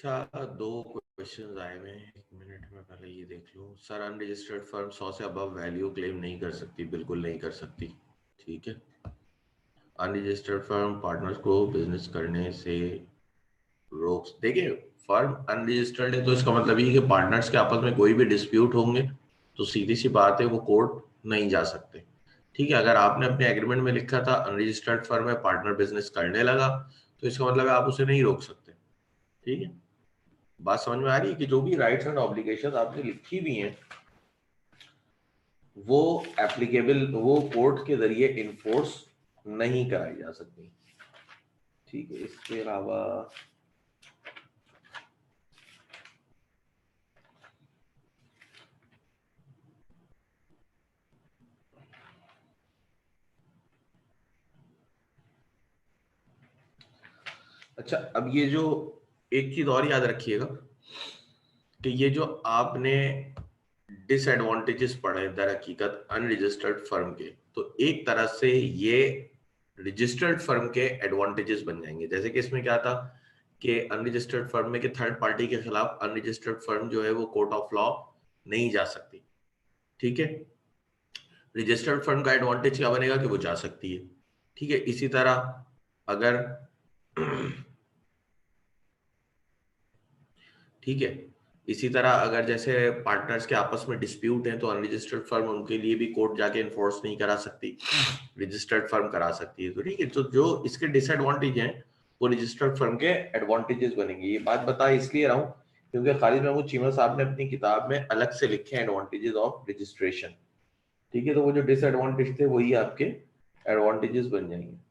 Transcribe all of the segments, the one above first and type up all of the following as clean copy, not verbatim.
अच्छा, दो क्वेश्चंस आए हुए हैं, 1 मिनट में पहले ये देख लूं। सर, अनरजिस्टर्ड फर्म 100 से अबव वैल्यू क्लेम नहीं कर सकती। बिल्कुल नहीं कर सकती। ठीक है। अनरजिस्टर्ड फर्म पार्टनर्स को बिजनेस करने से रोक, देखिए, फर्म अनरजिस्टर्ड है तो इसका मतलब ये है कि पार्टनर्स के आपस में कोई भी डिस्प्यूट होंगे तो सीधी सी बात है वो कोर्ट नहीं जा सकते। ठीक है। अगर आपने अपने एग्रीमेंट में लिखा था अनरजिस्टर्ड फर्म है, पार्टनर बिजनेस करने लगा, तो इसका मतलब है आप उसे नहीं रोक सकते। ठीक है। बात समझ में आ रही है कि जो भी राइट्स एंड ऑब्लिगेशन आपने लिखी हुई हैं वो एप्लीकेबल, वो कोर्ट के जरिए इन्फोर्स नहीं कराई जा सकती। ठीक है। इसके अलावा अच्छा, अब ये जो एक चीज और याद रखिएगा कि ये जो आपने डिसएडवांटेजेस पढ़े दर हकीकत अनरजिस्टर्ड फर्म के, तो एक तरह से ये रजिस्टर्ड फर्म के एडवांटेजेस बन जाएंगे। जैसे कि इसमें क्या था कि अनरजिस्टर्ड फर्म में कि थर्ड पार्टी के खिलाफ अनरजिस्टर्ड फर्म जो है वो कोर्ट ऑफ लॉ नहीं जा सकती। ठीक है। रजिस्टर्ड फर्म का एडवांटेज क्या बनेगा कि वो जा सकती है। ठीक है। इसी तरह अगर ठीक है, इसी तरह अगर जैसे पार्टनर्स के आपस में डिस्प्यूट है तो अनरजिस्टर्ड फर्म उनके लिए भी कोर्ट जाके इन्फोर्स नहीं करा सकती, रजिस्टर्ड फर्म करा सकती है। तो ठीक है, तो जो इसके डिसएडवांटेज हैं वो रजिस्टर्ड फर्म के एडवांटेजेस बनेंगे। ये बात बता इसलिए रहा हूं क्योंकि खालिद महमूद चीमा साहब ने अपनी किताब में अलग से लिखे हैं एडवांटेजेस ऑफ रजिस्ट्रेशन। ठीक है। तो वो जो डिसएडवांटेज थे वही आपके एडवांटेजेस बन जाएंगे।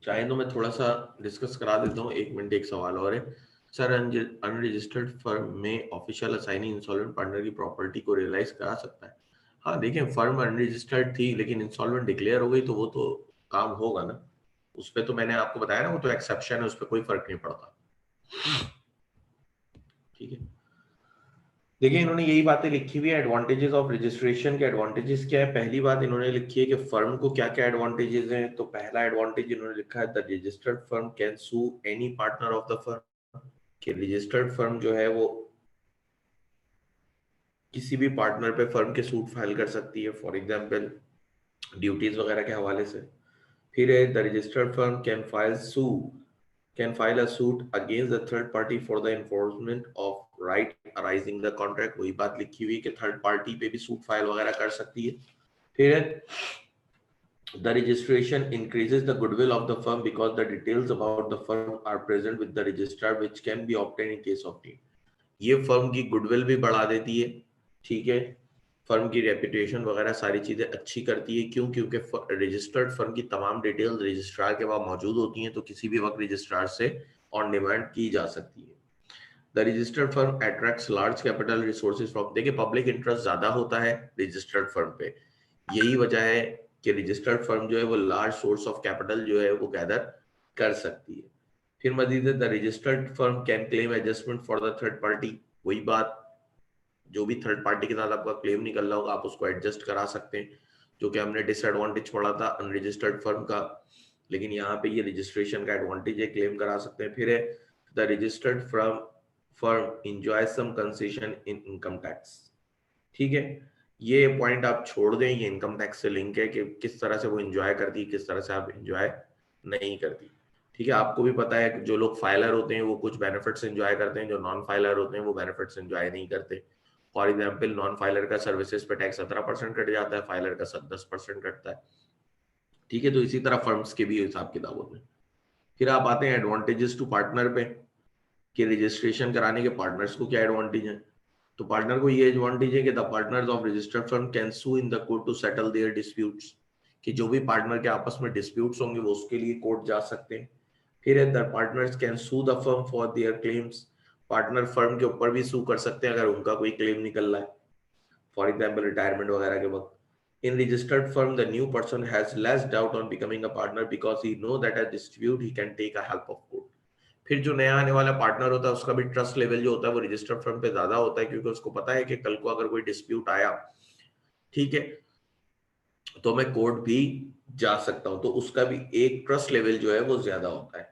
चाहे तो मैं थोड़ा सा डिस्कस करा देता हूँ। 1 मिनट, एक सवाल और है। सर, अनरजिस्टर्ड फर्म में ऑफिशियल असाइनी इंसॉल्वेंट पार्टनर की प्रॉपर्टी को रियलाइज करा सकता है? हाँ, देखिए, फर्म अनरजिस्टर्ड थी लेकिन इंसॉल्वेंट डिक्लेयर हो गई तो वो तो काम होगा ना। उस पर तो मैंने आपको बताया ना, वो तो एक्सेप्शन है, उस पर कोई फर्क नहीं पड़ता। ठीक है। देखिए, इन्होंने यही बातें लिखी हुई है। एडवांटेजेस ऑफ रजिस्ट्रेशन के एडवांटेजेस क्या है? पहली बात इन्होंने लिखी है कि फर्म को क्या क्या एडवांटेजेस हैं। तो पहला एडवांटेज इन्होंने लिखा है, the registered firm can sue any partner of the firm. कि रजिस्टर्ड फर्म जो है वो किसी भी पार्टनर पे फर्म के सूट फाइल कर सकती है, फॉर एग्जांपल ड्यूटीज वगैरह के हवाले से। फिर है, the registered firm can file a suit against the third party for the enforcement of right arising the contract. वही बात लिखी हुई कि थर्ड पार्टी पे भी सूट फाइल वगैरह कर सकती है। फिर है, the registration increases the goodwill of the firm because the details about the firm are present with the registrar which can be obtained in case of need। ये firm की गुडविल भी बढ़ा देती है। ठीक है। फर्म की रेपुटेशन वगैरह सारी चीजें अच्छी करती है। क्यों? क्योंकि रजिस्टर्ड फर्म की तमाम डिटेल्स रजिस्ट्रार के पास मौजूद होती हैं, तो किसी भी वक्त रजिस्ट्रार से ऑन डिमांड की जा सकती है। The registered firm attracts large capital resources from, देखिए, पब्लिक इंटरेस्ट ज्यादा होता है रजिस्टर्ड फर्म पे। यही वजह है कि रजिस्टर्ड फर्म जो है वो लार्ज सोर्स ऑफ कैपिटल जो है वो गैदर कर सकती है। फिर मजीद the registered firm can claim adjustment for the third party. वही बात, जो भी थर्ड पार्टी के साथ आपका क्लेम निकल रहा होगा आप उसको एडजस्ट करा सकते हैं, जो कि हमने डिसएडवांटेज पढ़ा था अनरजिस्टर्ड फर्म का। लेकिन यहाँ पे ये रजिस्ट्रेशन का एडवांटेज है, क्लेम करा सकते हैं। फिर है, the registered firm enjoy some concession in income tax. ठीक है। ये पॉइंट आप छोड़ दें, ये इनकम टैक्स से लिंक है कि किस तरह से वो एंजॉय करती है, किस तरह से आप एंजॉय नहीं करती। ठीक है। आपको भी पता है कि जो लोग फाइलर होते हैं वो कुछ बेनिफिट्स एंजॉय करते हैं, जो नॉन फाइलर होते हैं वो बेनिफिट्स एंजॉय नहीं करते। फॉर एग्जाम्पल, नॉन फाइलर का सर्विसेज पे टैक्स 17% कट जाता है, फाइलर का 10% कटता है। ठीक है। तो इसी तरह फर्म्स के भी हिसाब किताब होते हैं। फिर आप आते हैं एडवांटेजेस टू पार्टनर पे, कि रजिस्ट्रेशन कराने के पार्टनर्स को क्या एडवांटेज है। तो पार्टनर को ये एडवांटेज है कि the partners of registered firm can sue in the court to settle their disputes. कि जो भी पार्टनर के आपस में डिस्प्यूट्स होंगे वो उसके लिए कोर्ट जा सकते हैं। फिर है, the partners can sue the firm for their claims. Partner firm के ऊपर भी सू कर सकते हैं अगर उनका कोई क्लेम निकल रहा है, फॉर एग्जाम्पल रिटायरमेंट वगैरह के वक्त। In registered firm, the new person has less doubt on becoming a partner because he know that a dispute he can take a help of court. फिर जो नया आने वाला पार्टनर होता है उसका भी ट्रस्ट लेवल जो होता है वो रजिस्टर्ड फर्म पे ज्यादा होता है, क्योंकि उसको पता है कि कल को अगर कोई डिस्प्यूट आया, ठीक है, तो मैं कोर्ट भी जा सकता हूं, तो उसका भी एक ट्रस्ट लेवल जो है वो ज्यादा होता है।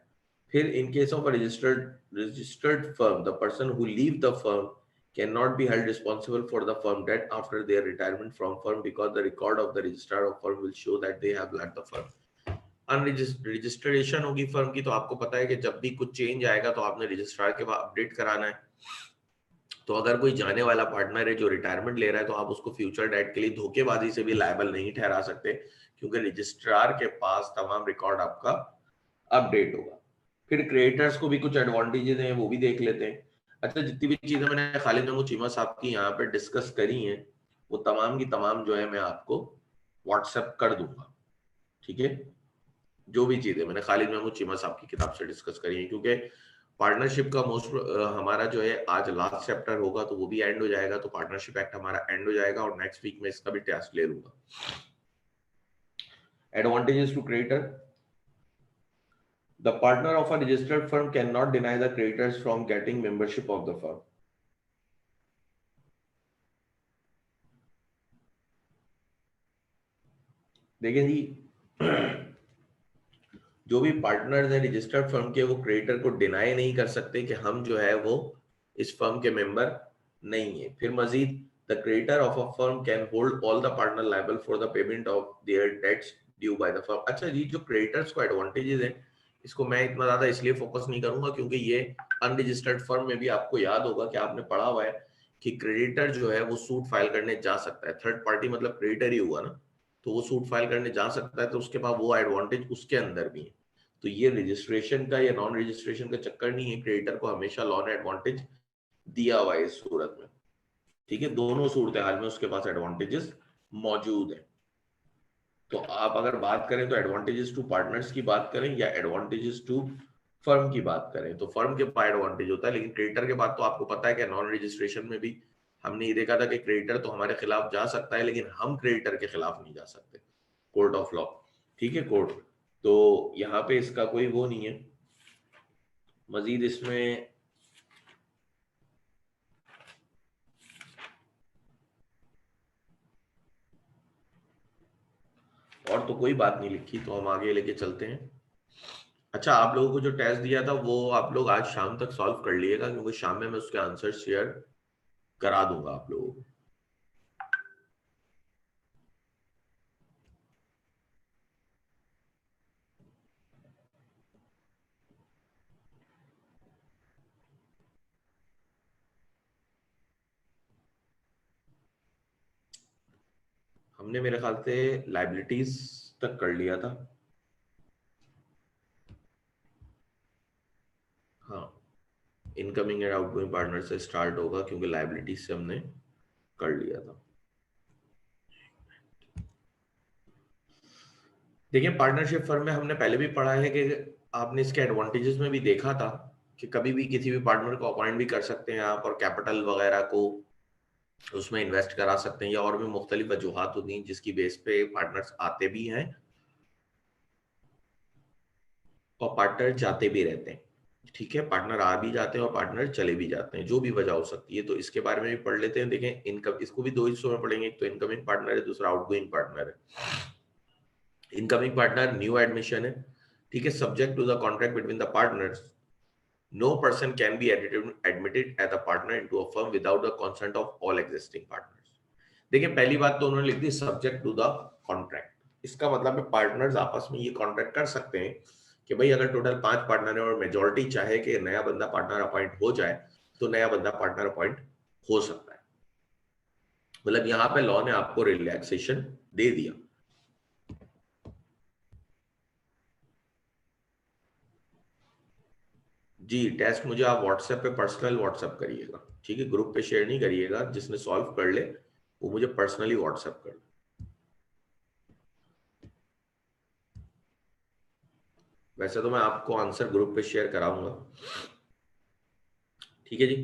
फिर in case of registered firm, the person who leave the firm cannot be held responsible for the firm debt after their retirement from firm because the record of the registrar of firm will show that they have left the firm. Registration होगी firm की, तो आपको पता है कि जब भी कुछ चेंज आएगा तो आपने रजिस्ट्रार के पास अपडेट कराना है। तो अगर कोई जाने वाला पार्टनर है जो रिटायरमेंट ले रहा है, तो आप उसको फ्यूचर डेट के लिए धोखेबाजी से भी लायबल नहीं ठहरा सकते, क्योंकि रजिस्ट्रार के पास तमाम रिकॉर्ड आपका अपडेट होगा। फिर क्रिएटर्स को भी कुछ एडवांटेजेस हैं, वो भी देख लेते हैं। अच्छा, जितनी भी चीजें मैंने खालिद महमूद चीमा साहब की यहाँ पे डिस्कस करी हैं, वो तमाम की तमाम जो है मैं आपको व्हाट्सएप कर दूंगा, ठीक है। जो भी चीजें मैंने खालिद महमूद चीमा साहब की किताब से डिस्कस करी है, क्योंकि पार्टनरशिप का मोस्ट हमारा जो है आज लास्ट चैप्टर होगा, तो वो भी एंड हो जाएगा, तो पार्टनरशिप एक्ट हमारा एंड हो जाएगा, और नेक्स्ट वीक में इसका भी टेस्ट ले लूंगा। Advantages to creditor, the partner of a registered firm can not deny the creditors from getting membership of the firm. देखिए जी, जो भी पार्टनर्स हैं रजिस्टर्ड फर्म के, वो क्रेडिटर को डिनाई नहीं कर सकते कि हम जो है वो इस फर्म के मेंबर नहीं है। फिर मजीद, the creditor of a firm can hold all the partner liable for the payment of their debts due by the firm. अच्छा जी, जो क्रेडिटर्स को एडवांटेजेस है, इसको मैं इतना ज्यादा इसलिए फोकस नहीं करूंगा क्योंकि ये अनरजिस्टर्ड फर्म में भी आपको याद होगा कि आपने पढ़ा हुआ है कि क्रेडिटर जो है वो सूट फाइल करने जा सकता है। थर्ड पार्टी मतलब क्रेडिटर ही हुआ ना, तो वो सूट फाइल करने जा सकता है, तो उसके पास वो एडवांटेज उसके अंदर भी है। तो ये रजिस्ट्रेशन का या नॉन रजिस्ट्रेशन का चक्कर नहीं है, क्रेडिटर को हमेशा लॉन एडवांटेज दिया हुआ है इस सूरत में, ठीक है। दोनों सूरत हाल में उसके पास एडवांटेजेस मौजूद है। तो आप अगर बात करें तो एडवांटेजेस टू पार्टनर्स की बात करें या एडवांटेजेस टू फर्म की बात करें, तो फर्म के पास एडवांटेज होता है, लेकिन क्रेडिटर के बाद तो आपको पता है कि नॉन रजिस्ट्रेशन में भी हमने ये देखा था कि क्रेडिटर तो हमारे खिलाफ जा सकता है, लेकिन हम क्रेडिटर के खिलाफ नहीं जा सकते, कोर्ट ऑफ लॉ, ठीक है, कोर्ट। तो यहाँ पे इसका कोई वो नहीं है। मजीद इसमें और तो कोई बात नहीं लिखी, तो हम आगे लेके चलते हैं। अच्छा, आप लोगों को जो टेस्ट दिया था वो आप लोग आज शाम तक सॉल्व कर लिएगा, क्योंकि शाम में मैं उसके आंसर शेयर करा दूंगा आप लोगों को। हमने मेरे ख्याल से लाइबिलिटीज तक कर लिया था, हाँ। इनकमिंग एंड आउटगोइंग पार्टनर से स्टार्ट होगा, क्योंकि लाइबिलिटीज से हमने कर लिया था। देखिए, पार्टनरशिप फर्म में हमने पहले भी पढ़ा है कि आपने इसके एडवांटेजेस में भी देखा था कि कभी भी किसी भी पार्टनर को अपॉइंट भी कर सकते हैं आप, और कैपिटल वगैरह को उसमें इन्वेस्ट करा सकते हैं, या और भी मुख्तलिफ वजूहात होती हैं जिसकी बेस पे पार्टनर्स आते भी हैं और पार्टनर जाते भी रहते हैं, ठीक है। पार्टनर आ भी जाते हैं और पार्टनर चले भी जाते हैं, जो भी वजह हो सकती है। तो इसके बारे में भी पढ़ लेते हैं। देखें, इनकम, इसको भी दो हिस्सों में पढ़ेंगे, एक तो इनकमिंग पार्टनर है, दूसरा आउटगोइंग पार्टनर है। इनकमिंग पार्टनर न्यू एडमिशन है, ठीक है, subject to the contract between the partners. No person can be admitted as a partner into a firm without the consent of all existing partners. देखिए, पहली बात तो उन्होंने लिख दी सब्जेक्ट टू द कॉन्ट्रैक्ट। इसका मतलब है पार्टनर्स आपस में ये कॉन्ट्रैक्ट कर सकते हैं कि भाई अगर टोटल 5 पार्टनर है और मेजोरिटी चाहे कि नया बंदा पार्टनर अपॉइंट हो जाए, तो नया बंदा पार्टनर अपॉइंट हो सकता है। मतलब यहाँ पे लॉ ने आपको रिलैक्सेशन दे दिया। जी, टेस्ट मुझे आप व्हाट्सएप पे पर्सनल व्हाट्सएप करिएगा, ठीक है, ग्रुप पे शेयर नहीं करिएगा। जिसने सॉल्व कर ले वो मुझे पर्सनली व्हाट्सएप कर ले। वैसे तो मैं आपको आंसर ग्रुप पे शेयर कराऊंगा, ठीक है जी।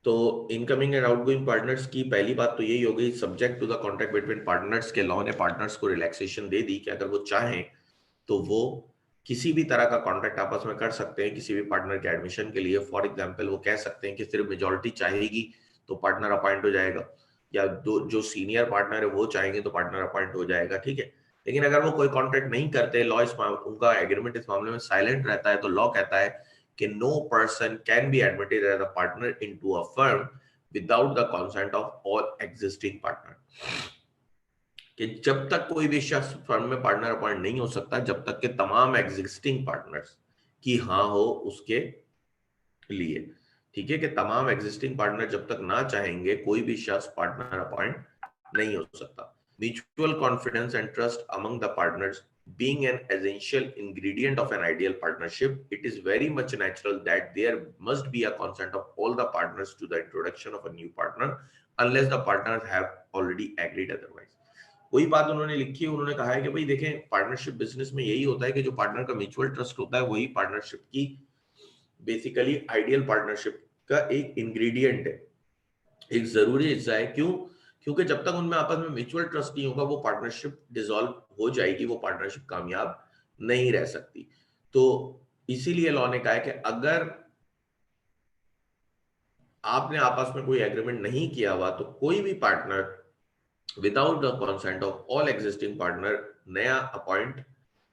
तो इनकमिंग एंड आउटगोइंग पार्टनर्स की पहली बात तो यही हो गई, subject to the contract between partners के लॉ ने पार्टनर्स को रिलैक्सेशन दे दी कि अगर वो चाहें तो वो किसी भी तरह का कॉन्ट्रैक्ट आपस में कर सकते हैं किसी भी पार्टनर के एडमिशन के लिए। फॉर एग्जांपल वो कह सकते हैं कि सिर्फ मेजॉरिटी चाहेगी तो पार्टनर अपॉइंट हो जाएगा, या दो जो सीनियर पार्टनर है वो चाहेंगे तो पार्टनर अपॉइंट हो जाएगा, ठीक है। लेकिन अगर वो कोई कॉन्ट्रैक्ट नहीं करते, लॉ इस उनका एग्रीमेंट इस मामले में साइलेंट रहता है, तो लॉ कहता है कि no person can be admitted as a partner into a firm without the consent of all existing partner. कि जब तक कोई भी शख्स फर्म में पार्टनर अपॉइंट नहीं हो सकता जब तक के तमाम एग्जिस्टिंग पार्टनर्स की हाँ हो उसके लिए, ठीक है। कि तमाम एग्जिस्टिंग पार्टनर जब तक ना चाहेंगे कोई भी शख्स पार्टनर अपॉइंट नहीं हो सकता। Mutual confidence and trust among the partners being an essential ingredient of an ideal partnership, it is very much natural that there must be a consent of all the partners to the introduction of a new partner unless the partners have already agreed otherwise। वही बात उन्होंने लिखी है, उन्होंने कहा है कि भाई देखें, पार्टनरशिप बिजनेस में यही होता है कि जो पार्टनर का म्यूचुअल ट्रस्ट होता है वही पार्टनरशिप की बेसिकली आइडियल पार्टनरशिप का एक इंग्रेडिएंट है, एक जरूरी हिस्सा है। क्यों? क्योंकि जब तक उनमें आपस में म्यूचुअल ट्रस्ट नहीं होगा वो पार्टनरशिप डिसॉल्व हो जाएगी, वो पार्टनरशिप कामयाब नहीं रह सकती। तो इसीलिए लॉ ने कहा है कि अगर आपने आपस में कोई एग्रीमेंट नहीं किया हुआ तो कोई भी partner without the consent of all existing partner नया अपॉइंट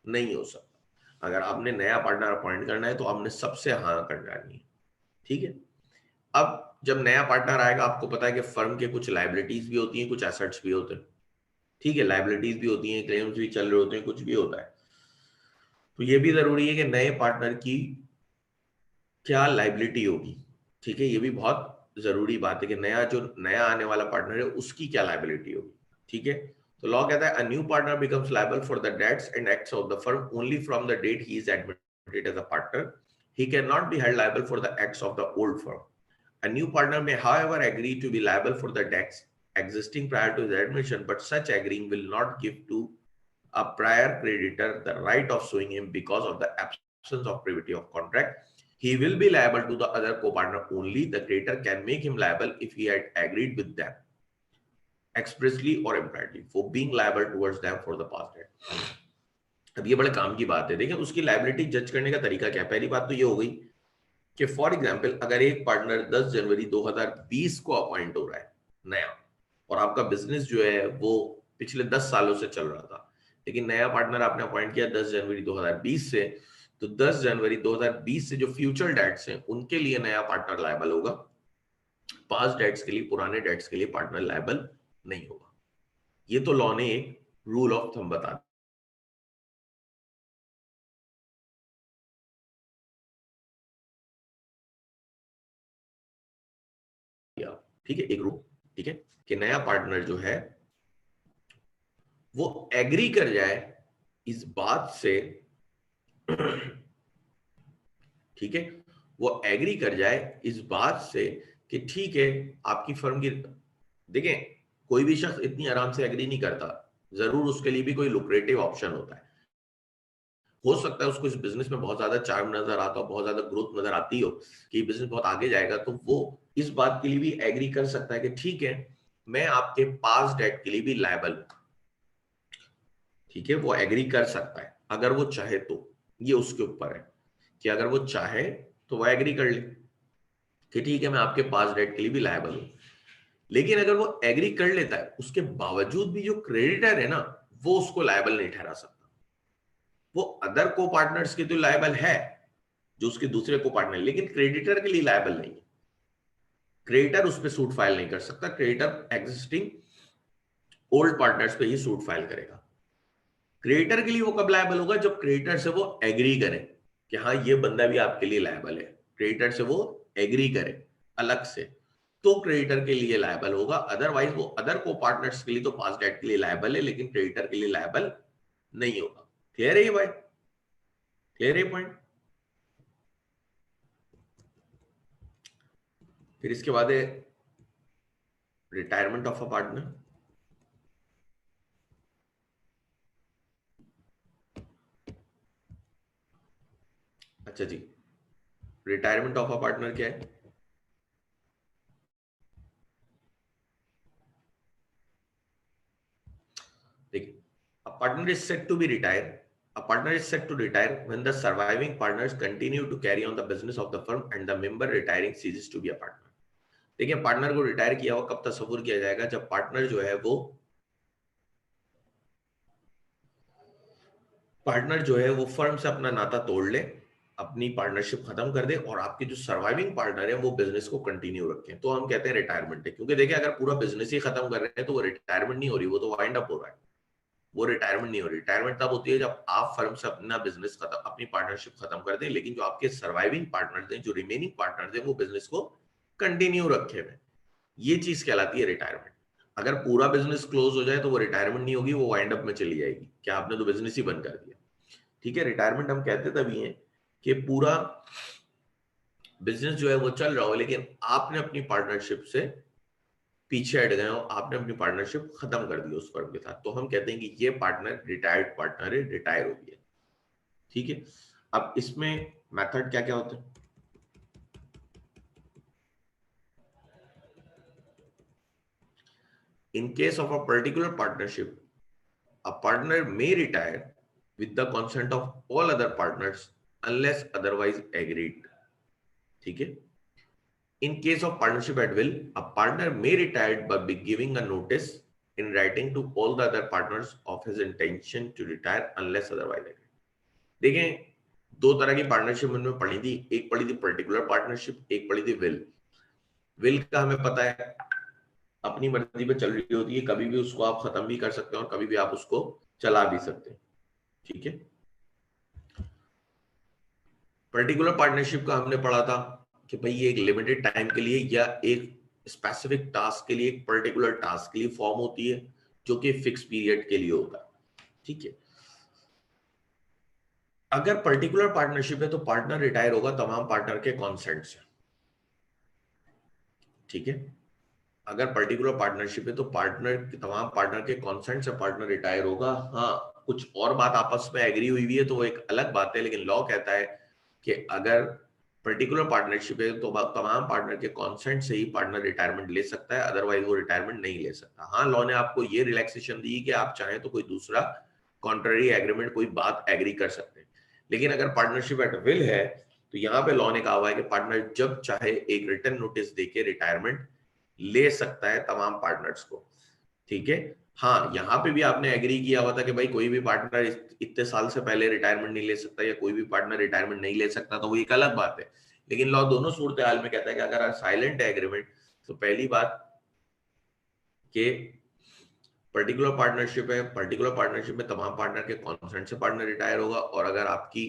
नहीं हो सकता। अगर आपने नया पार्टनर अपॉइंट करना है तो आपने सबसे हाँ कर डालनी है, ठीक है। अब जब नया पार्टनर आएगा, आपको पता है कि फर्म के कुछ लाइबिलिटीज भी होती हैं, कुछ एसेट्स भी होते हैं, ठीक है। लाइबिलिटीज भी होती हैं, क्लेम्स भी चल रहे होते हैं, कुछ भी होता है। तो ये भी जरूरी है कि नए पार्टनर की क्या लाइबिलिटी होगी, ठीक है। ये भी बहुत जरूरी बात है कि नया आने वाला पार्टनर है उसकी क्या लाइबिलिटी होगी, ठीक है। तो लॉ कहता है a new partner becomes liable for the debts and acts of the firm only from the date he is admitted as a partner. He can not be held liable for the acts of the old firm. A new partner may, however, agree to be liable for the debts existing prior to his admission, but such agreeing will not give to a prior creditor the right of suing him because of the absence of privity of contract. He will be liable to the other co-partner only. The creditor can make him liable if he had agreed with them expressly or impliedly for being liable towards them for the past debt. अब ये बड़े काम की बात है। देखिए उसकी liability जज करने का तरीका क्या है। पहली बात तो ये हो गई कि फॉर एग्जाम्पल अगर एक पार्टनर 10 जनवरी 2020 को अपॉइंट हो रहा है नया, और आपका बिजनेस जो है वो पिछले 10 सालों से चल रहा था, लेकिन नया पार्टनर आपने अपॉइंट किया 10 जनवरी 2020 से, तो 10 जनवरी 2020 से जो फ्यूचर डेट्स हैं उनके लिए नया पार्टनर लायबल होगा, पास्ट डेट्स के लिए, पुराने डेट्स के लिए पार्टनर लायबल नहीं होगा। ये तो लॉ ने एक रूल ऑफ थंब बता दिया, ठीक है। एक रूल, ठीक है, कि नया पार्टनर जो है वो एग्री कर जाए इस बात से, ठीक है, वो एग्री कर जाए इस बात से कि ठीक है आपकी फर्म की, देखें कोई भी शख्स इतनी आराम से एग्री नहीं करता, जरूर उसके लिए भी कोई लुक्रेटिव ऑप्शन होता है। हो सकता है उसको इस बिजनेस में बहुत ज्यादा चार्म नजर आता हो, बहुत ज्यादा ग्रोथ नजर आती हो कि बिजनेस बहुत आगे जाएगा, तो वो इस बात के लिए भी एग्री कर सकता है कि ठीक है मैं आपके पास डेट के लिए भी लायबल हूं, ठीक है। वो एग्री कर सकता है अगर वो चाहे तो, ये उसके ऊपर है कि अगर वो चाहे तो वो एग्री कर ले कि ठीक है मैं आपके पास डेट के लिए भी लायबल हूं। लेकिन अगर वो एग्री कर लेता है उसके बावजूद भी जो क्रेडिटर है ना वो उसको लायबल नहीं ठहरा सकता। वो अदर को पार्टनर्स के तो लायबल है जो उसके दूसरे को पार्टनर, लेकिन क्रेडिटर के लिए लायबल नहीं है। क्रेडिटर उस पर सूट फाइल नहीं कर सकता, क्रेडिटर एग्जिस्टिंग ओल्ड पार्टनर्स पे ही सूट फाइल करेगा। क्रिएटर के लिए वो कब लायबल होगा? जब क्रिएटर से वो एग्री करे कि हाँ ये बंदा भी आपके लिए लायबल है, क्रिएटर से वो एग्री करे अलग से, तो क्रिएटर के लिए लायबल होगा। अदरवाइज वो अदर को पार्टनर्स के लिए तो पास डेट के लिए लायबल है, लेकिन क्रिएटर के लिए लायबल नहीं होगा। क्लियर है ये भाई? क्लियर है पॉइंट? फिर इसके बाद है रिटायरमेंट ऑफ अ पार्टनर। अच्छा जी, रिटायरमेंट ऑफ अ पार्टनर क्या है? partner is set to be retired. A partner is set to retire when the surviving partners continue to carry on the business of the firm and the member retiring ceases to be a partner. देखिए partner को retire किया हुआ कब तस्वुर किया जाएगा, जब partner जो है वो फर्म से अपना नाता तोड़ ले, अपनी पार्टनरशिप खत्म कर दे और आपके जो सर्वाइविंग पार्टनर है वो बिजनेस को कंटिन्यू रखें, तो हम कहते हैं रिटायरमेंट है। क्योंकि देखिए अगर पूरा बिजनेस ही खत्म कर रहे हैं तो वो रिटायरमेंट नहीं हो रही, वो तो वाइंड अप हो रहा है, वो रिटायरमेंट नहीं हो रही। रिटायरमेंट तब होती है जब आप फर्म से अपना बिजनेस खत्म, अपनी पार्टनरशिप खत्म कर दें, लेकिन जो आपके सर्वाइविंग पार्टनर्स हैं, जो रिमेनिंग पार्टनर्स हैं, वो बिजनेस को कंटिन्यू रखे हुए, ये चीज कहलाती है रिटायरमेंट। अगर पूरा बिजनेस क्लोज हो जाए तो वो रिटायरमेंट नहीं होगी, वो वाइंड अप में चली जाएगी, क्या आपने तो बिजनेस ही बंद कर दिया। ठीक है, रिटायरमेंट हम कहते तभी हैं कि पूरा बिजनेस जो है वो चल रहा हो लेकिन आपने अपनी पार्टनरशिप से पीछे हट गए हो, आपने अपनी पार्टनरशिप खत्म कर दी उस फर्म के साथ, तो हम कहते हैं कि ये पार्टनर रिटायर्ड पार्टनर है, रिटायर हो गया। ठीक है, अब इसमें मेथड क्या क्या होते हैं? In case of a particular partnership, a partner may retire with the consent of all other partners unless otherwise agreed. ठीक है, in case of partnership at will, a partner may retire by giving a notice in writing to all the other partners of his intention to retire unless otherwise agreed. देखें, दो तरह की partnership हमने पढ़ी थी, एक पढ़ी थी पर्टिकुलर पार्टनरशिप, एक पढ़ी थी विल। विल का हमें पता है अपनी मर्जी पे चल रही होती है, कभी भी उसको आप खत्म भी कर सकते हैं और कभी भी आप उसको चला भी सकते हैं। ठीक है, पर्टिकुलर पार्टनरशिप का हमने पढ़ा था कि भाई ये एक लिमिटेड टाइम के लिए या एक स्पेसिफिक टास्क के लिए, एक पर्टिकुलर टास्क के लिए फॉर्म होती है जो कि फिक्स पीरियड के लिए होता है। ठीक है, अगर पर्टिकुलर पार्टनरशिप है तो पार्टनर रिटायर होगा तमाम पार्टनर के कॉन्सेंट से। ठीक है, अगर पर्टिकुलर पार्टनरशिप है तो तमाम पार्टनर के कॉन्सेंट से पार्टनर रिटायर होगा। हाँ, कुछ और बात आपस में एग्री हुई है तो वो एक अलग बात है, लेकिन लॉ कहता है कि अगर पर्टिकुलर पार्टनरशिप है तो तमाम पार्टनर के कॉन्सेंट से ही पार्टनर रिटायरमेंट ले सकता है, अदरवाइज वो रिटायरमेंट नहीं ले सकता। हाँ, लॉ ने आपको ये रिलैक्सेशन दी कि आप चाहें तो कोई दूसरा कॉन्ट्ररी एग्रीमेंट, कोई बात एग्री कर सकते हैं, लेकिन अगर पार्टनरशिप एट विल है तो यहाँ पे लॉ ने कहा हुआ है कि पार्टनर जब चाहे एक रिटर्न नोटिस देके रिटायरमेंट ले सकता है तमाम पार्टनर्स को। ठीक है, हाँ, यहाँ पे भी आपने एग्री किया हुआ था कि भाई कोई भी पार्टनर इतने साल से पहले रिटायरमेंट नहीं ले सकता या कोई भी पार्टनर रिटायरमेंट नहीं ले सकता, तो वो एक अलग बात है। लेकिन लॉ दोनों सूरत हाल में कहता है कि अगर साइलेंट है एग्रीमेंट तो पहली बात कि पर्टिकुलर पार्टनरशिप है, पर्टिकुलर पार्टनरशिप में तमाम पार्टनर के कॉन्सेंट से पार्टनर रिटायर होगा, और अगर आपकी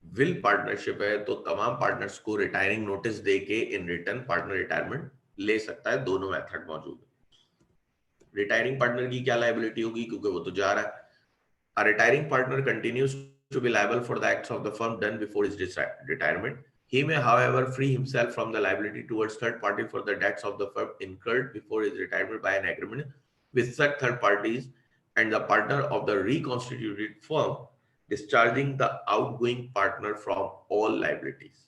विल पार्टनरशिप है तो तमाम पार्टनर्स को रिटायरिंग नोटिस देके इन रिटर्न पार्टनर रिटायरमेंट ले सकता है। दोनों मेथड मौजूद है। रिटायरिंग पार्टनर की क्या लायबिलिटी होगी, क्योंकि वो तो जा रहा है। A retiring partner continues to be liable for the acts of the firm done before his retirement. He may, however, free himself from the liability towards third party for the debts of the firm incurred before his retirement by an agreement with such third parties and the partner of the reconstituted firm, discharging the outgoing partner from all liabilities.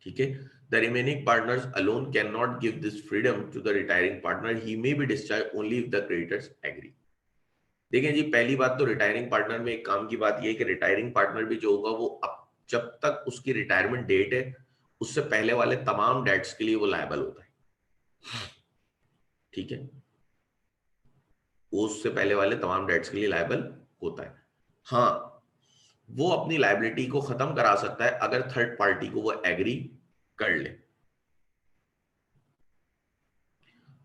ठीक है, the remaining partners alone cannot give this freedom to the retiring partner. He may be discharged only if the creditors agree. देखें जी, पहली बात तो retiring partner में एक काम की बात यह है कि रिटायरिंग पार्टनर भी जो होगा वो अब जब तक उसकी रिटायरमेंट डेट है उससे पहले वाले तमाम डेट्स के लिए वो लायबल होता है। ठीक है, उससे पहले वाले तमाम डेट्स के लिए लायबल होता है। हाँ, वो अपनी लायबिलिटी को खत्म करा सकता है अगर थर्ड पार्टी को वो एग्री कर ले।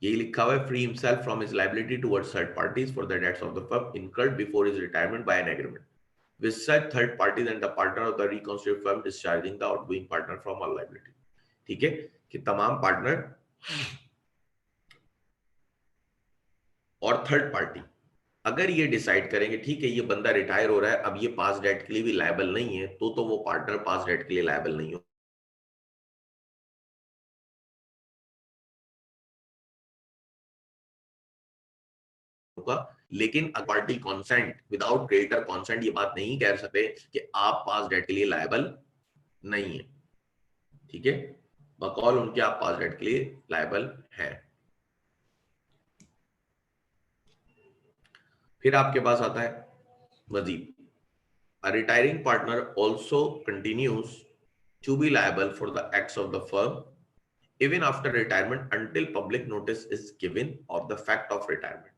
यही लिखा हुआ है, free himself from his liability towards third parties for the debts of the firm incurred before his retirement by an agreement with such third parties and the partner of the reconstituted firm discharging the outgoing partner from all liability. ठीक है, कि तमाम partner और third party अगर ये decide करेंगे ठीक है ये बंदा रिटायर हो रहा है, अब ये पास डेट के लिए भी लायबल नहीं है, तो वो पार्टनर पास डेट के लिए लायबल नहीं होगा। लेकिन party consent, without creditor consent ये बात नहीं कह सकते कि आप पास डेट के लिए लायबल नहीं है। ठीक है, बकौल उनके आप पास डेट के लिए लायबल है। फिर आपके पास आता है मजीद, a retiring partner also continues to be liable for the acts of the firm even after retirement until public notice is given of the fact of retirement.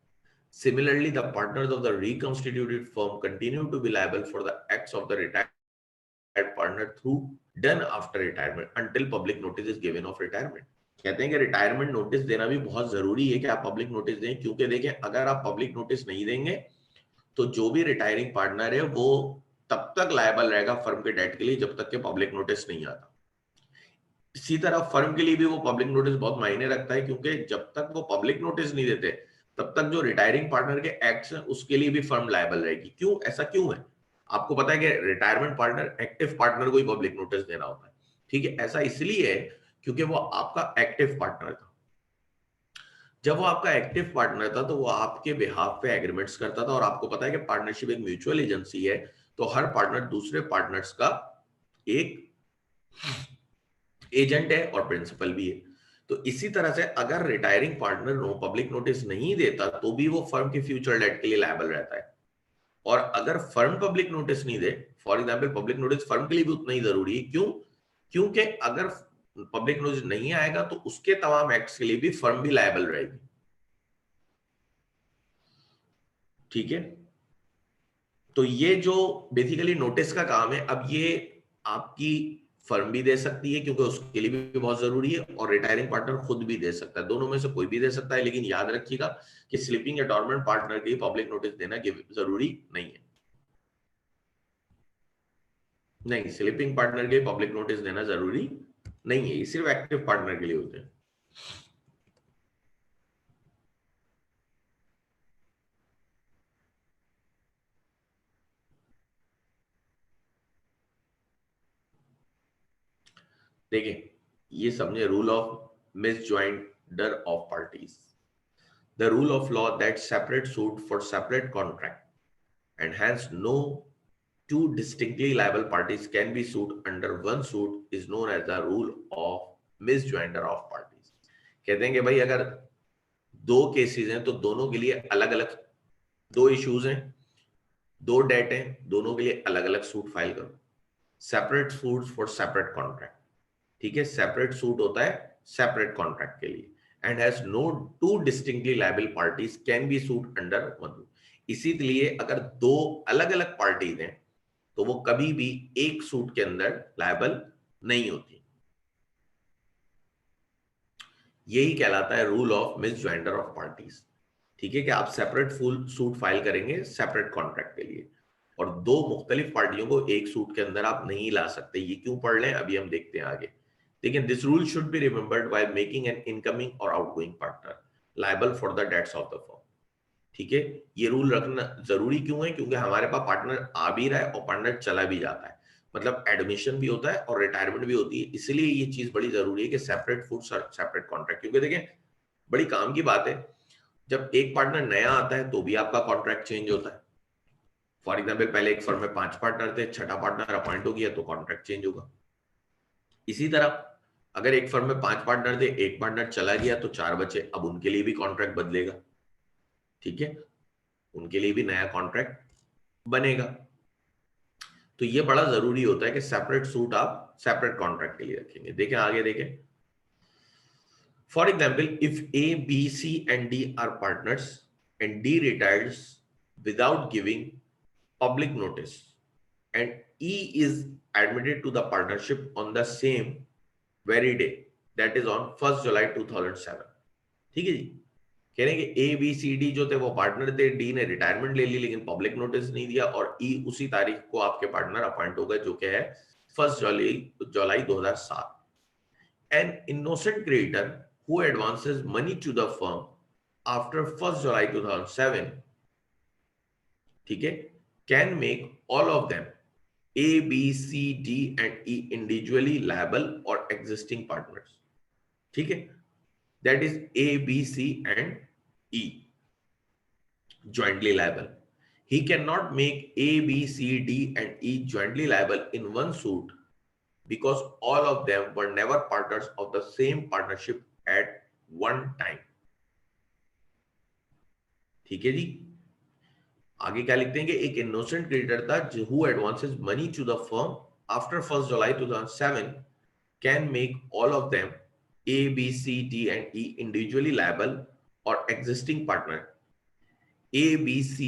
Similarly, the partners of the reconstituted firm continue to be liable for the acts of the retired partner through done after retirement until public notice is given of retirement. कहते हैं कि retirement notice देना भी बहुत जरूरी है कि आप पब्लिक नोटिस दें, क्योंकि देखें अगर आप पब्लिक नोटिस नहीं देंगे तो जो भी रिटायरिंग पार्टनर है वो तब तक लायबल रहेगा फर्म के डेट के लिए जब तक के पब्लिक नोटिस नहीं आता। इसी तरह फर्म के लिए भी वो पब्लिक नोटिस बहुत मायने रखता है, क्योंकि जब तक वो पब्लिक नोटिस नहीं देते तब तक जो रिटायरिंग पार्टनर के एक्ट्स हैं उसके लिए भी फर्म लायबल रहेगी। क्यों, ऐसा क्यों है? आपको पता है कि रिटायरमेंट पार्टनर एक्टिव पार्टनर को ही पब्लिक नोटिस देना होता है, ठीक है। ऐसा इसलिए है क्योंकि वो आपका एक्टिव पार्टनर था। जब वो आपका एक्टिव पार्टनर था तो वो आपके बिहाफ पे एग्रीमेंट्स करता था, और आपको पता है कि पार्टनरशिप एक म्यूचुअल एजेंसी है, तो हर पार्टनर दूसरे पार्टनर्स का एक एजेंट है और प्रिंसिपल भी है। तो इसी तरह से अगर रिटायरिंग पार्टनर पब्लिक नोटिस नहीं देता तो भी वो फर्म के फ्यूचर डेट के लिए लायबल रहता है। और अगर फर्म पब्लिक नोटिस नहीं दे, for example public notice firm के लिए भी उतना ही जरूरी है। क्यों? क्योंकि अगर पब्लिक नोटिस नहीं आएगा तो उसके तमाम एक्ट्स के लिए भी फर्म भी लायबल रहेगी, ठीक है। तो ये जो बेसिकली नोटिस का काम है, अब ये आपकी फर्म भी दे सकती है क्योंकि उसके लिए भी बहुत जरूरी है, और रिटायरिंग पार्टनर खुद भी दे सकता है, दोनों में से कोई भी दे सकता है। लेकिन याद रखिएगा कि स्लीपिंग या डॉर्मेंट पार्टनर के लिए पब्लिक नोटिस देना जरूरी नहीं है। नहीं, स्लीपिंग पार्टनर के लिए पब्लिक नोटिस देना जरूरी नहीं है, ये सिर्फ एक्टिव पार्टनर के लिए होते हैं। देखिए, ये समझे rule of misjoinder of parties, the rule of law that separate suit for separate contract and hence no two distinctly liable parties can be sued under one suit is known as the rule of misjoinder of parties। कहते हैं कि भाई अगर दो cases हैं तो दोनों के लिए अलग अलग, दो इश्यूज हैं, दो डेट हैं, दोनों के लिए अलग अलग सूट फाइल करो। Separate suit for separate contract, ठीक है, सेपरेट सूट होता है सेपरेट कॉन्ट्रैक्ट के लिए, and has no two distinctly liable parties can be suit under one. इसीलिए अगर दो अलग अलग पार्टीज हैं तो वो कभी भी एक सूट के अंदर लायबल नहीं होती। यही कहलाता है रूल ऑफ मिसजॉइंडर ऑफ पार्टीज, ठीक है, कि आप सेपरेट फुल सूट फाइल करेंगे सेपरेट कॉन्ट्रैक्ट के लिए, और दो मुख्तलिफ पार्टियों को एक सूट के अंदर आप नहीं ला सकते। ये क्यों पढ़ लें, अभी हम देखते हैं आगे। लेकिन this rule should be remembered while making an incoming और outgoing partner liable for the debts of the firm, ठीक है। ये रूल रखना जरूरी क्यों है? क्योंकि हमारे पास पार्टनर आ भी रहा है और पार्टनर चला भी जाता है, मतलब एडमिशन भी होता है और रिटायरमेंट भी होती है। इसलिए ये चीज बड़ी जरूरी है कि सेपरेट फूड सेपरेट कॉन्ट्रैक्ट, क्योंकि देखें बड़ी काम की बात है, जब एक पार्टनर नया आता है तो भी आपका कॉन्ट्रैक्ट चेंज होता है। फॉर एग्जाम्पल पहले एक फर्म में 5 पार्टनर थे, छठा पार्टनर अपॉइंट हो गया तो कॉन्ट्रैक्ट चेंज होगा। इसी तरह अगर एक फर्म में 5 पार्टनर थे, एक पार्टनर चला गया तो 4 बचे, अब उनके लिए भी कॉन्ट्रैक्ट बदलेगा, ठीक है, उनके लिए भी नया कॉन्ट्रैक्ट बनेगा। तो ये बड़ा जरूरी होता है कि सेपरेट सूट आप सेपरेट कॉन्ट्रैक्ट के लिए रखेंगे। देखें आगे देखें, for example if A B C and D are partners and D retires without giving public notice and E is admitted to the partnership on the same very day, that is on 1st July 2007, ठीक है जी। कह रहे हैं कि ए B C D जो थे वो partner थे, डी ने रिटायरमेंट ले ली लेकिन पब्लिक नोटिस नहीं दिया, और ई उसी तारीख को आपके पार्टनर अपॉइंट हो गए जो कि है 1st जुलाई 2007। An innocent creditor who advances money to the firm after 1st July 2007, ठीक है, can make all of them A, B, C, D and E individually liable or existing partners, ठीक है, that is A, B, C and E jointly liable. He cannot make A, B, C, D and E jointly liable in one suit because all of them were never partners of the same partnership at one time, ठीक है जी। आगे क्या लिखते हैं कि एक innocent creditor था who advances money to the firm after 1 July 2007 can make all of them A, B, C, D and E individually liable or existing partner A, B, C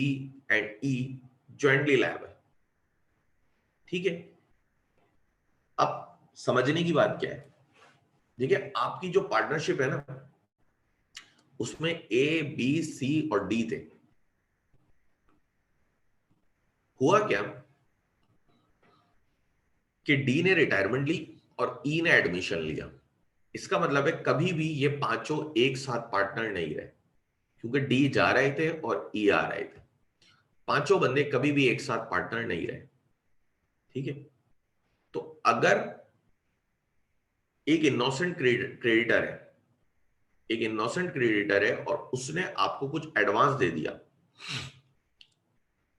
and E jointly liable. ठीक है, अब समझने की बात क्या है, देखिए आपकी जो पार्टनरशिप है ना उसमें A, B, C और D थे। हुआ क्या कि डी ने रिटायरमेंट ली और ई ने एडमिशन लिया। इसका मतलब है कभी भी ये पांचों एक साथ पार्टनर नहीं रहे, क्योंकि डी जा रहे थे और ई आ रहे थे। पांचों बंदे कभी भी एक साथ पार्टनर नहीं रहे। ठीक है, तो अगर एक इनोसेंट क्रेडिटर है, एक इनोसेंट क्रेडिटर है और उसने आपको कुछ एडवांस दे दिया,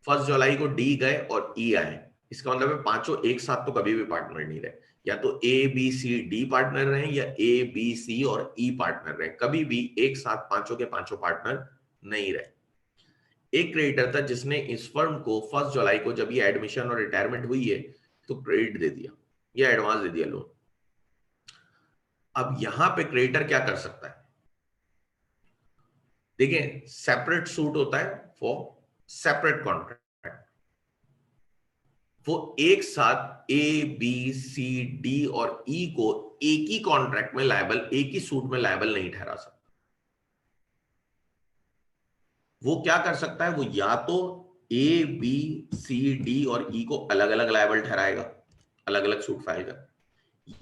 1 जुलाई को डी गए और ई आए, इसका मतलब है पांचों एक साथ तो कभी भी पार्टनर नहीं रहे। या तो A B C D partner रहे या ए बी सी और ई पार्टनर रहे, कभी भी एक साथ पांचों के पांचों पार्टनर नहीं रहे। एक क्रेडिटर था जिसने इस फर्म को 1 जुलाई को जब ये एडमिशन और रिटायरमेंट हुई है तो क्रेडिट दे दिया या एडवांस दे दिया लोन। अब यहां पे क्रेडिटर क्या कर सकता है, देखिए सेपरेट सूट होता है फॉर सेपरेट कॉन्ट्रैक्ट। वो एक साथ ए बी सी डी और ई को एक ही कॉन्ट्रैक्ट में लायबल, एक ही सूट में लायबल नहीं ठहरा सकता। वो क्या कर सकता है, वो या तो ए बी सी डी और ई को अलग अलग लायबल ठहराएगा, अलग अलग सूट फाइल कर,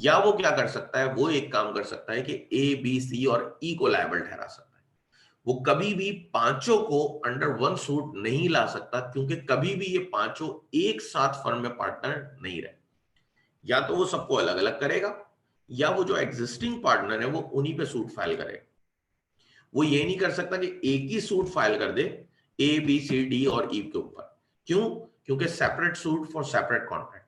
या वो क्या कर सकता है, वो एक काम कर सकता है कि ए बी सी और ई को लायबल ठहरा सकता है। वो कभी भी पांचों को अंडर वन सूट नहीं ला सकता, क्योंकि कभी भी ये पांचों एक साथ फर्म में पार्टनर नहीं रहे। या तो वो सबको अलग अलग करेगा या वो जो एग्जिस्टिंग पार्टनर है वो उन्हीं पे सूट फाइल करेगा। वो ये नहीं कर सकता कि एक ही सूट फाइल कर दे ए बी सी डी और ई के ऊपर। क्यों? क्योंकि separate suit for separate contract.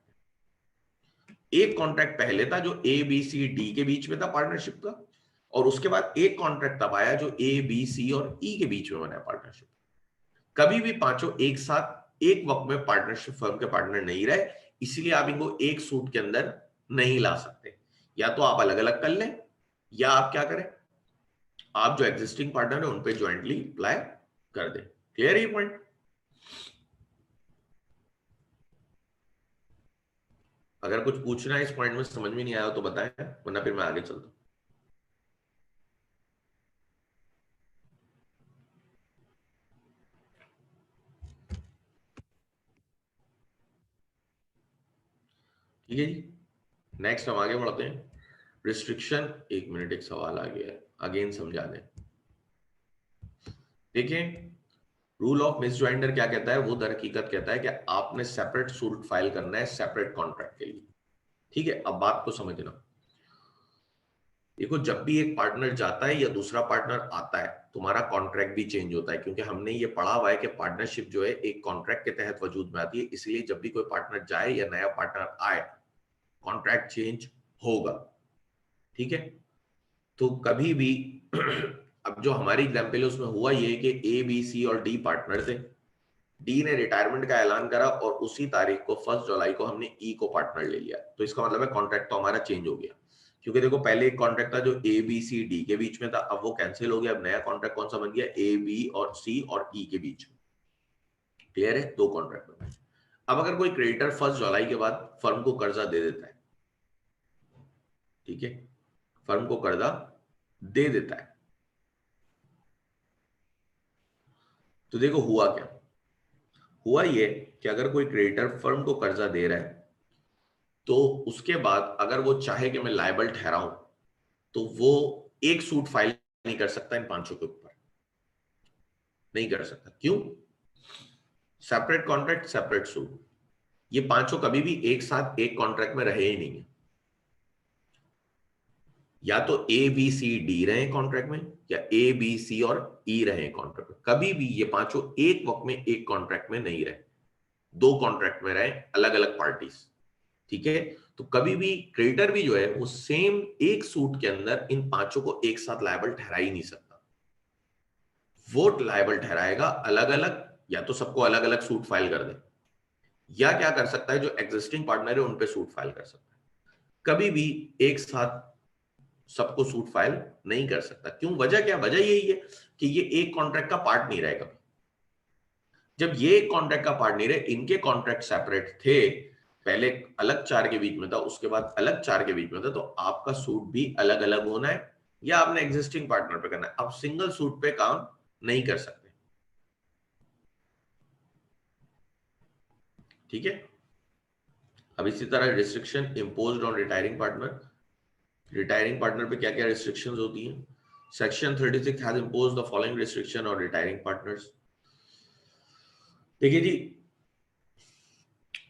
एक कॉन्ट्रैक्ट पहले था जो ए बी सी डी के बीच में था पार्टनरशिप का, और उसके बाद एक कॉन्ट्रैक्ट तब आया जो ए बी सी और ई के बीच में बना पार्टनरशिप। कभी भी पांचों एक साथ एक वक्त में पार्टनरशिप फर्म के पार्टनर नहीं रहे, इसीलिए आप इनको एक सूट के अंदर नहीं ला सकते। या तो आप अलग अलग कर लें या आप क्या करें, आप जो एग्जिस्टिंग पार्टनर है उन पे ज्वाइंटली अप्लाई कर दें। क्लियर है ये पॉइंट? अगर कुछ पूछना है इस पॉइंट में समझ में नहीं आया तो बताएं, वरना फिर मैं आगे चलता हूं। ठीक है जी, नेक्स्ट हम आगे बढ़ते हैं। रिस्ट्रिक्शन, एक मिनट, एक सवाल आ गया है, अगेन समझा दें। देखिए रूल ऑफ मिसजॉइंडर क्या कहता है, वो दर हकीकत कहता है कि आपने सेपरेट सूट फाइल करना है सेपरेट कॉन्ट्रैक्ट के लिए। ठीक है, अब बात को समझना। देखो जब भी एक पार्टनर जाता है या दूसरा पार्टनर आता है, तुम्हारा कॉन्ट्रैक्ट भी चेंज होता है, क्योंकि हमने ये पढ़ा हुआ है कि पार्टनरशिप जो है एक कॉन्ट्रैक्ट के तहत वजूद में आती है। इसलिए जब भी कोई पार्टनर जाए या नया पार्टनर आए, कॉन्ट्रैक्ट चेंज होगा। ठीक है, तो कभी भी अब जो हमारी एग्जाम्पल है उसमें हुआ ये कि ए बी सी और डी पार्टनर थे, डी ने रिटायरमेंट का ऐलान करा और उसी तारीख को 1 जुलाई को हमने ई को पार्टनर ले लिया। तो इसका मतलब है कॉन्ट्रैक्ट तो हमारा चेंज हो गया, क्योंकि देखो पहले एक कॉन्ट्रैक्ट था जो ए बी सी डी के बीच में था, अब वो कैंसिल हो गया। अब नया कॉन्ट्रैक्ट कौन सा बन गया, ए बी और सी और ई के बीच में। क्लियर है, दो कॉन्ट्रैक्ट बन गए। अब अगर कोई क्रेडिटर 1 जुलाई के बाद फर्म को कर्जा दे देता है, ठीक है, फर्म को कर्जा दे देता है, तो देखो हुआ क्या, हुआ ये कि अगर कोई क्रेडिटर फर्म को कर्जा दे रहा है तो उसके बाद अगर वो चाहे कि मैं लायबल ठहराऊं तो वो एक सूट फाइल नहीं कर सकता इन पांचों के ऊपर, नहीं कर सकता। क्यों? सेपरेट कॉन्ट्रैक्ट सेपरेट सूट, ये पांचों कभी भी एक साथ एक कॉन्ट्रैक्ट में रहे ही नहीं है। या तो ए बी सी डी रहे कॉन्ट्रैक्ट में या ए बी सी और ई रहे कॉन्ट्रैक्ट में, कभी भी ये पांचों एक वक्त में एक कॉन्ट्रैक्ट में नहीं रहे, दो कॉन्ट्रैक्ट में रहे अलग अलग पार्टीज। ठीक है, तो कभी भी क्रेडिटर भी जो है वो सेम एक सूट के अंदर इन पांचों को एक साथ लायबल ठहरा ही नहीं सकता। वो लायबल ठहराएगा अलग अलग या तो सबको अलग अलग सूट फाइल कर दे, या क्या कर सकता है, जो एग्जिस्टिंग पार्टनर है उन पे सूट फाइल कर सकता है। कभी भी एक साथ सबको सूट फाइल नहीं कर सकता। क्यों? वजह क्या? वजह यही है कि ये एक कॉन्ट्रैक्ट का पार्ट नहीं रहेगा। जब ये एक कॉन्ट्रैक्ट का पार्ट नहीं रहे, इनके कॉन्ट्रैक्ट सेपरेट थे, पहले अलग चार के बीच में था, उसके बाद अलग चार के बीच में था, तो आपका सूट भी अलग अलग होना है, या आपने एग्जिस्टिंग पार्टनर पे करना है। आप सिंगल सूट पे काम नहीं कर सकते। ठीक है। अब इसी तरह restriction imposed on retiring partner. Retiring partner पे क्या क्या रिस्ट्रिक्शंस होती हैं? Section 36 has imposed the following restriction on retiring partners. देखिए जी,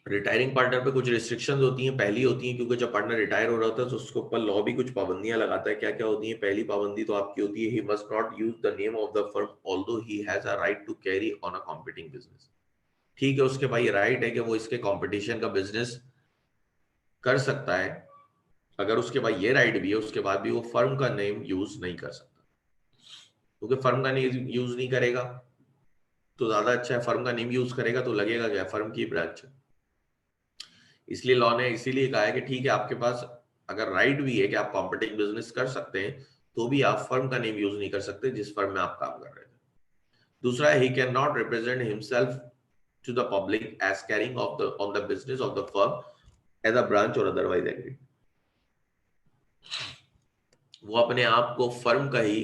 रिटायरिंग पार्टनर पे कुछ रिस्ट्रिक्शंस होती हैं। पहली होती है, क्योंकि जब पार्टनर रिटायर हो रहा होता है तो उसके ऊपर लॉ भी कुछ पाबंदियां लगाता है। क्या क्या होती है? पहली पाबंदी तो आपकी होती है, he must not use the name of the firm although he has a right to carry on a competing business. ठीक है, उसके भाई राइट है कि वो इसके कंपटीशन का बिजनेस कर सकता है। अगर उसके भाई ये राइट भी है, उसके बाद भी वो फर्म का नेम यूज नहीं कर सकता, क्योंकि फर्म का नेम यूज नहीं करेगा तो ज्यादा अच्छा है। फर्म का नेम यूज करेगा तो लगेगा क्या? फर्म की ब्रांच। इसलिए लॉ ने इसीलिए कहा है कि ठीक है, आपके पास अगर राइट भी है कि आप कॉम्पिटिंग बिजनेस कर सकते हैं, तो भी आप फर्म का नेम यूज नहीं कर सकते जिस फर्म में आप काम कर रहे थे। दूसरा, he can not represent himself to the public as carrying of the on the business of the firm as a branch or otherwise agree. वो अपने आप को फर्म का ही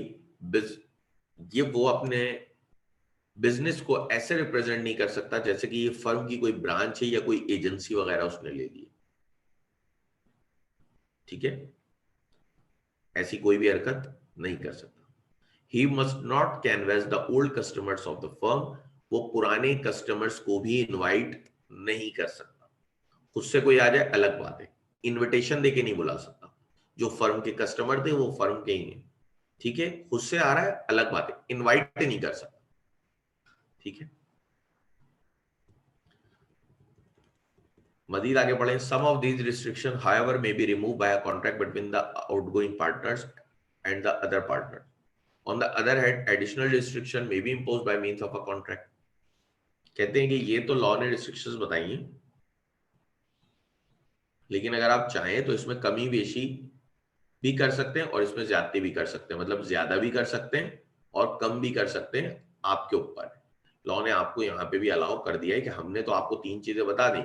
ये वो अपने बिजनेस को ऐसे रिप्रेजेंट नहीं कर सकता जैसे कि ये फर्म की कोई ब्रांच है या कोई एजेंसी वगैरह उसने ले ली। ठीक है, ऐसी कोई भी हरकत नहीं कर सकता। He must not canvass the old customers of the firm. वो पुराने कस्टमर्स को भी इनवाइट नहीं कर सकता। खुद से कोई आ जाए अलग बात है, इनविटेशन देके नहीं बुला सकता। जो फर्म के कस्टमर थे वो फर्म के ही हैं, ठीक है, खुद से आ रहा है अलग बात है, इनवाइट नहीं कर सकता। ठीक है, मजीद आगे बढ़े। Some of these restriction however may be remove by a contract between the outgoing partners and the other partner. On the other hand, additional restriction may be imposed by means of a contract. कहते हैं कि ये तो law ने restrictions बताई हैं, लेकिन अगर आप चाहें तो इसमें कमी बेशी भी कर सकते हैं और इसमें ज्यादती भी कर सकते हैं। मतलब ज्यादा भी कर सकते हैं और कम भी कर सकते हैं, आपके ऊपर है। लॉ ने आपको यहाँ पे भी अलाउ कर दिया है कि हमने तो आपको तीन चीजें बता दी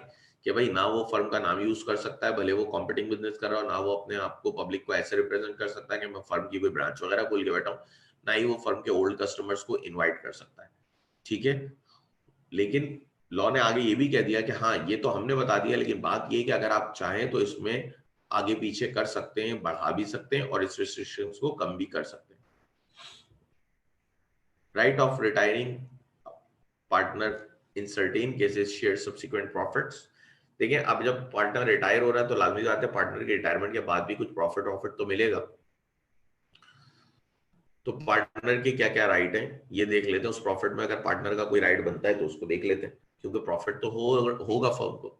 कि भाई ना वो फर्म का नाम यूज कर सकता है भले वो कॉम्पिटिंग बिजनेस कर रहा हो, ना वो अपने आप को पब्लिक को ऐसे रिप्रेजेंट कर सकता है कि मैं फर्म की कोई ब्रांच वगैरह खोल के बैठा हूँ, ना ही वो फर्म के ओल्ड कस्टमर्स को इन्वाइट कर सकता है। ठीक है, लेकिन लॉ ने आगे ये भी कह दिया कि हाँ ये तो हमने बता दिया, लेकिन बात ये कि अगर आप चाहें तो इसमें आगे पीछे कर सकते हैं, बढ़ा भी सकते हैं और इस रिस्ट्रिक्शंस को कम भी कर सकते हैं। Right of retiring partner in certain cases share subsequent profits. देखिए, अब जब पार्टनर रिटायर हो रहा है तो लाजमी बात है पार्टनर के रिटायरमेंट के बाद भी कुछ प्रॉफिट तो मिलेगा। तो पार्टनर के क्या क्या राइट है ये देख लेते हैं। उस प्रॉफिट में अगर पार्टनर का कोई राइट बनता है तो उसको देख लेते हैं, क्योंकि प्रॉफिट तो होगा फर्म को।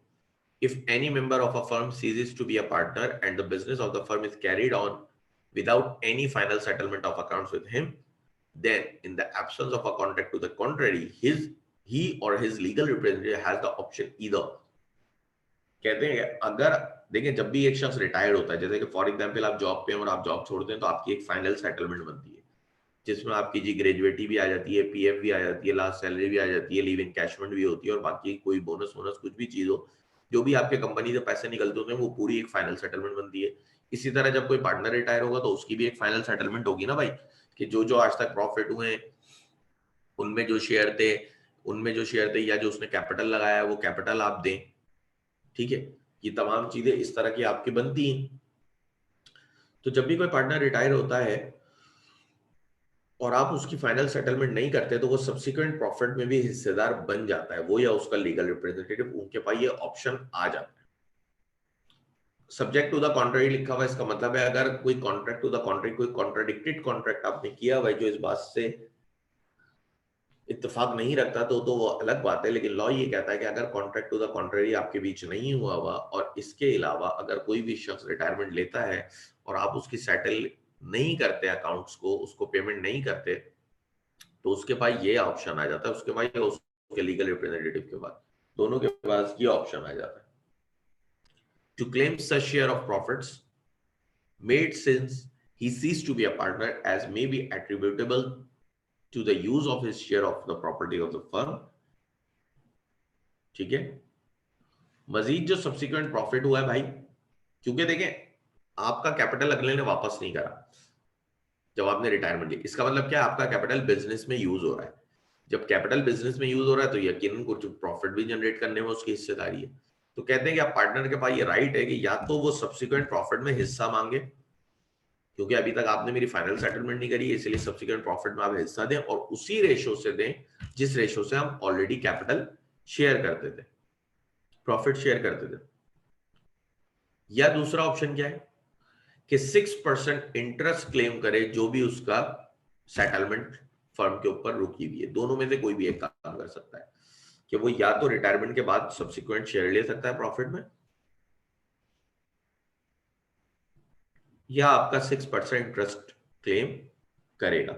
If any member of a firm ceases to be a partner and the business of the firm is carried on without any final settlement of accounts with him, then in the absence of a contract to the contrary, he or his legal representative has the option either। कहते हैं अगर देखिए, जब भी एक शख्स retired होता है, जैसे कि फॉर एग्जांपल आप जॉब पे हैं और आप जॉब छोड़ते हैं, तो आपकी एक फाइनल सेटलमेंट बनती है जिसमें आपकी जी ग्रेजुएटी भी आ जाती है, पीएफ भी आ जाती है, लास्ट सैलरी भी आ जाती है, लीव इनकैशमेंट भी होती है, और बाकी कोई बोनस वोनस कुछ भी चीज हो, जो भी आपके कंपनी से पैसे निकलते होते हैं, वो पूरी एक फाइनल सेटलमेंट बनती है। इसी तरह जब कोई पार्टनर रिटायर होगा तो उसकी भी एक फाइनल सेटलमेंट होगी ना भाई, कि जो जो आज तक प्रॉफिट हुए उनमें जो शेयर थे या जो उसने कैपिटल लगाया है वो कैपिटल आप दें। ठीक है, ये तमाम चीजें इस तरह की आपकी बनती हैं। तो जब भी कोई पार्टनर रिटायर होता है और आप उसकी फाइनल सेटलमेंट नहीं करते तो वो सब्सिक्वेंट प्रॉफिट में भी हिस्सेदार बन जाता है, वो या उसका लीगल रिप्रेजेंटेटिव, उनके पास ये ऑप्शन आ जाता है। सब्जेक्ट टू द कॉन्ट्रैक्ट लिखा हुआ, इसका मतलब है अगर कोई कॉन्ट्रैक्ट टू द कॉन्ट्रैक्ट, कोई कॉन्ट्राडिक्टेड कॉन्ट्रैक्ट आपने किया हुआ है जो इस बात से इत्तेफाक नहीं रखता तो वो अलग बात है। लेकिन लॉ ये कहता है कि अगर कॉन्ट्रैक्ट टू द कॉन्ट्ररी आपके बीच नहीं हुआ हुआ और इसके अलावा अगर कोई भी शख्स रिटायरमेंट लेता है और आप उसकी सेटल नहीं करते अकाउंट्स को, उसको पेमेंट नहीं करते, तो उसके पास ये ऑप्शन आ जाता है, उसके पास उसके लीगल रिप्रेजेंटेटिव के पास, दोनों के पास ये ऑप्शन आ जाता है। To claim such share of profits made since he ceased to be a partner as may be attributable to the use of his share of the property of the firm। ठीक है, मजीद जो subsequent profit हुआ है भाई, क्योंकि देखें आपका capital अगले ने वापस नहीं करा जब आपने रिटायरमेंट ली, इसका मतलब क्या, आपका कैपिटल बिजनेस में यूज हो रहा है। जब कैपिटल बिजनेस में यूज हो रहा है तो यकीनन कुछ प्रॉफिट भी जनरेट करने में उसकी हिस्सेदारी है। तो कहते हैं कि आप पार्टनर के पास ये राइट है कि या तो वो सब्सिक्वेंट प्रॉफिट में हिस्सा मांगे, क्योंकि अभी तक आपने मेरी फाइनल सेटलमेंट नहीं करी है, इसलिए सब्सिक्वेंट प्रॉफिट में आप हिस्सा दें, और उसी रेशो से दें जिस रेशो से हम ऑलरेडी कैपिटल शेयर करते थे, प्रॉफिट शेयर करते थे। या दूसरा ऑप्शन क्या है कि 6% इंटरेस्ट क्लेम करे जो भी उसका सेटलमेंट फर्म के ऊपर रुकी हुई है। दोनों में से कोई भी एक काम कर सकता है कि वो या तो रिटायरमेंट के बाद सब्सिक्वेंट शेयर ले सकता है प्रॉफिट में, या आपका 6% इंटरेस्ट क्लेम करेगा।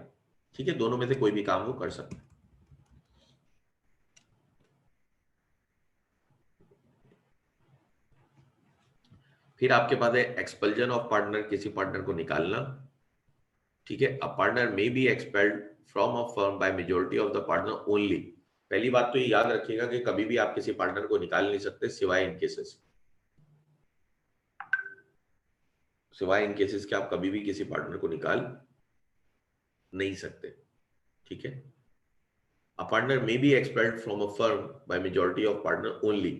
ठीक है, दोनों में से कोई भी काम वो कर सकता है। फिर आपके पास है एक्सपल्जन ऑफ पार्टनर, किसी पार्टनर को निकालना। ठीक है, a partner may be expelled from a firm by majority of the partner only. पहली बात तो ये याद रखिएगा कि कभी भी आप किसी पार्टनर को निकाल नहीं सकते सिवाय इन केसेस, सिवाय इन केसेस के आप कभी भी किसी पार्टनर को निकाल नहीं सकते। ठीक है, a partner may be expelled from a firm by majority of partner only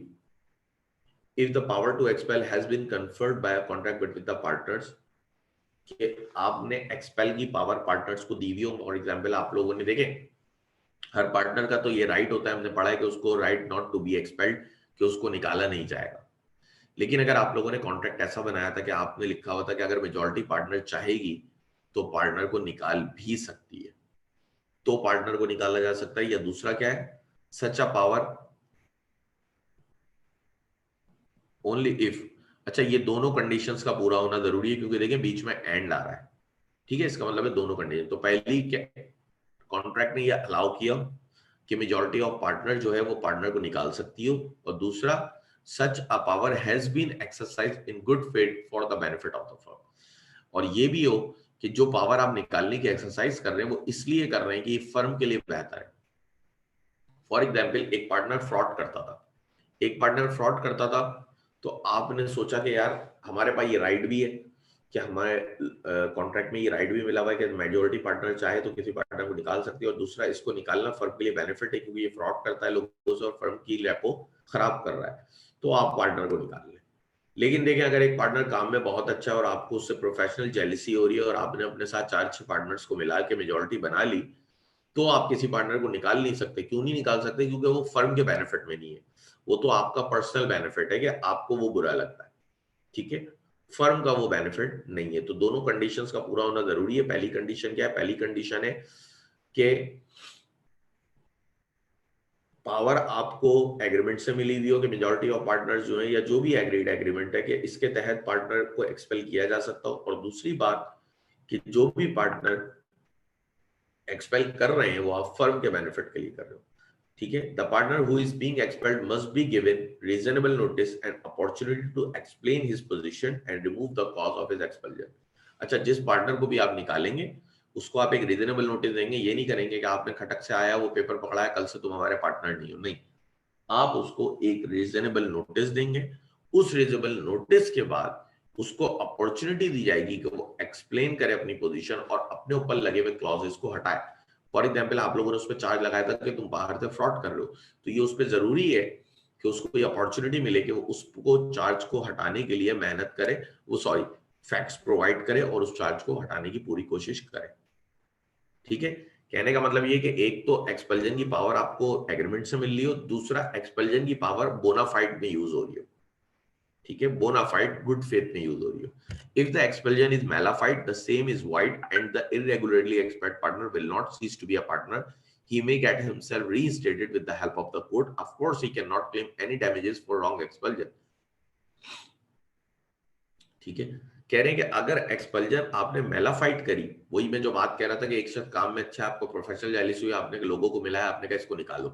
if the power to expel has been conferred by a contract between the partners। कि आपने एक्सपेल की पावर पार्टनर्स को दी हुई हो। फॉर एग्जांपल आप लोगों ने देखे हर पार्टनर का तो ये राइट होता है, हमने पढ़ा है कि उसको right not to be expelled, कि उसको निकाला नहीं जाएगा। लेकिन अगर आप लोगों ने कॉन्ट्रैक्ट ऐसा बनाया था कि आपने लिखा हुआ था कि अगर मेजॉरिटी पार्टनर चाहेगी तो पार्टनर को निकाल भी सकती है, तो पार्टनर को निकाला जा सकता है। या दूसरा क्या है, सच अ पावर ओनली इफ। अच्छा, ये दोनों कंडीशंस का पूरा होना जरूरी है, क्योंकि देखिए बीच में एंड आ रहा है। ठीक है, इसका मतलब है दोनों कंडीशन। तो पहली क्या, कॉन्ट्रैक्ट ने ये अलाउ किया कि मेजॉरिटी ऑफ पार्टनर जो है वो पार्टनर को निकाल सकती हो, और दूसरा such a power has been exercised in good faith for the benefit of the firm. और ये भी हो कि जो पावर आप निकालने की एक्सरसाइज कर रहे हैं वो इसलिए कर रहे हैं कि फर्म के लिए बेहतर है। फॉर एग्जाम्पल, एक पार्टनर फ्रॉड करता था, एक पार्टनर फ्रॉड करता था, तो आपने सोचा कि यार हमारे पास ये राइट भी है कि हमारे कॉन्ट्रैक्ट में ये राइट भी मिला हुआ है कि मेजोरिटी पार्टनर चाहे तो किसी पार्टनर को निकाल सकती है, और दूसरा इसको निकालना फर्म के लिए बेनिफिट है क्योंकि ये फ्रॉड करता है लोगों से और फर्म की रेपो खराब कर रहा है, तो आप पार्टनर को निकाल लें। लेकिन देखें, अगर एक पार्टनर काम में बहुत अच्छा है और आपको उससे प्रोफेशनल जेलिसी हो रही है और आपने अपने साथ 4-6 पार्टनर्स को मिला के मेजोरिटी बना ली, तो आप किसी पार्टनर को निकाल नहीं सकते। क्यों नहीं निकाल सकते? क्योंकि वो फर्म के बेनिफिट में नहीं है, वो तो आपका पर्सनल बेनिफिट है कि आपको वो बुरा लगता है। ठीक है, फर्म का वो बेनिफिट नहीं है। तो दोनों कंडीशंस का पूरा होना जरूरी है। पहली कंडीशन क्या है? पहली कंडीशन है कि पावर आपको एग्रीमेंट से मिली हुई हो कि मेजॉरिटी ऑफ पार्टनर्स जो है, या जो भी एग्रीड एग्रीमेंट है कि इसके तहत पार्टनर को एक्सपेल किया जा सकता हो। और दूसरी बात कि जो भी पार्टनर एक्सपेल कर रहे हैं वो आप फर्म के बेनिफिट के लिए कर रहे हो। ठीक है, the partner who is being expelled must be given reasonable notice and opportunity to explain his position and remove the cause of his expulsion. अच्छा, जिस पार्टनर को भी आप निकालेंगे उसको आप एक रीजनेबल नोटिस देंगे। ये नहीं करेंगे कि आपने खटक से आया, वो पेपर पकड़ा है, कल से तुम हमारे पार्टनर नहीं हो। नहीं, आप उसको एक रीजनेबल नोटिस देंगे। उस रीजनेबल नोटिस के बाद उसको अपॉर्चुनिटी दी जाएगी कि वो एक्सप्लेन करे अपनी पोजीशन और अपने ऊपर लगे हुए क्लॉजेस को हटाए। फॉर एग्जाम्पल, आप लोगों ने उस पर चार्ज लगाया था कि तुम बाहर से फ्रॉड कर रहे हो, तो ये उस पर जरूरी है कि उसको कोई अपॉर्चुनिटी मिले कि वो उसको चार्ज को हटाने के लिए मेहनत करे, वो सॉरी फैक्ट्स प्रोवाइड करे और उस चार्ज को हटाने की पूरी कोशिश करे। ठीक है, कहने का मतलब ये कि एक तो एक्सपल्जन की पावर आपको एग्रीमेंट से मिल रही हो, दूसरा एक्सपल्जन की पावर बोनाफाइड में यूज हो रही हो। ठीक है, बोनाफाइड गुड फेथ में यूज हो रही हो। If the expulsion is mala fide the same is void and the irregularly expelled partner will not cease to be a partner, he may get himself reinstated with the help of the court. Of course he cannot claim any damages for wrong expulsion। ठीक है, कह रहे हैं कि अगर expulsion आपने मेलाफाइट करी, वही मैं जो बात कह रहा था कि एक शख्स काम में अच्छा है, आपको प्रोफेशनल जेलिसी हुई, आपने लोगों को मिलाया, आपने कहा इसको निकालो,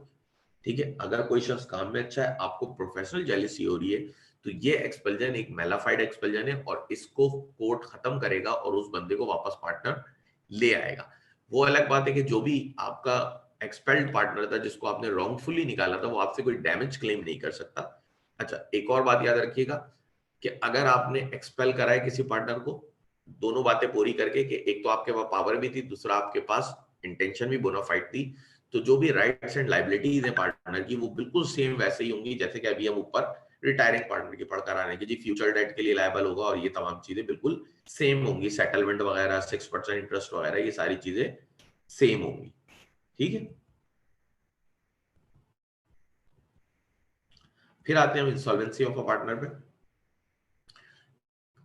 ठीक है, अगर कोई शख्स काम में अच्छा है, आपको प्रोफेशनल जेलसी हो रही है, तो ये एक्सपल्जन एक मेलाफाइड एक्सपल्जन है और इसको कोर्ट खत्म करेगा और उस बंदे को वापस पार्टनर ले आएगा। वो अलग बात है कि जो भी आपका एक्सपेल्ड पार्टनर था जिसको आपने रॉन्गफुली निकाला था, वो आपसे कोई डैमेज क्लेम नहीं कर सकता। अच्छा, एक और बात याद रखिएगा कि अगर आपने एक्सपेल करा है किसी पार्टनर को, दोनों बातें पूरी करके कि एक तो आपके पास पावर भी थी, दूसरा आपके पास इंटेंशन भी बोनाफाइड थी, तो जो भी राइट्स एंड लाइबिलिटीज है पार्टनर की, वो बिल्कुल सेम वैसे ही होंगी जैसे कि अभी हम ऊपर रिटायरिंग पार्टनर की पढ़कर आ रहे हैं कि जी फ्यूचर डेट के लिए लायबल होगा और ये तमाम चीजें बिल्कुल सेम होंगी, सेटलमेंट वगैरह 6% इंटरेस्ट वगैरह ये सारी चीजें सेम होंगी। ठीक है, फिर आते हैं हम इंसॉल्वेंसी ऑफ अ पार्टनर पे।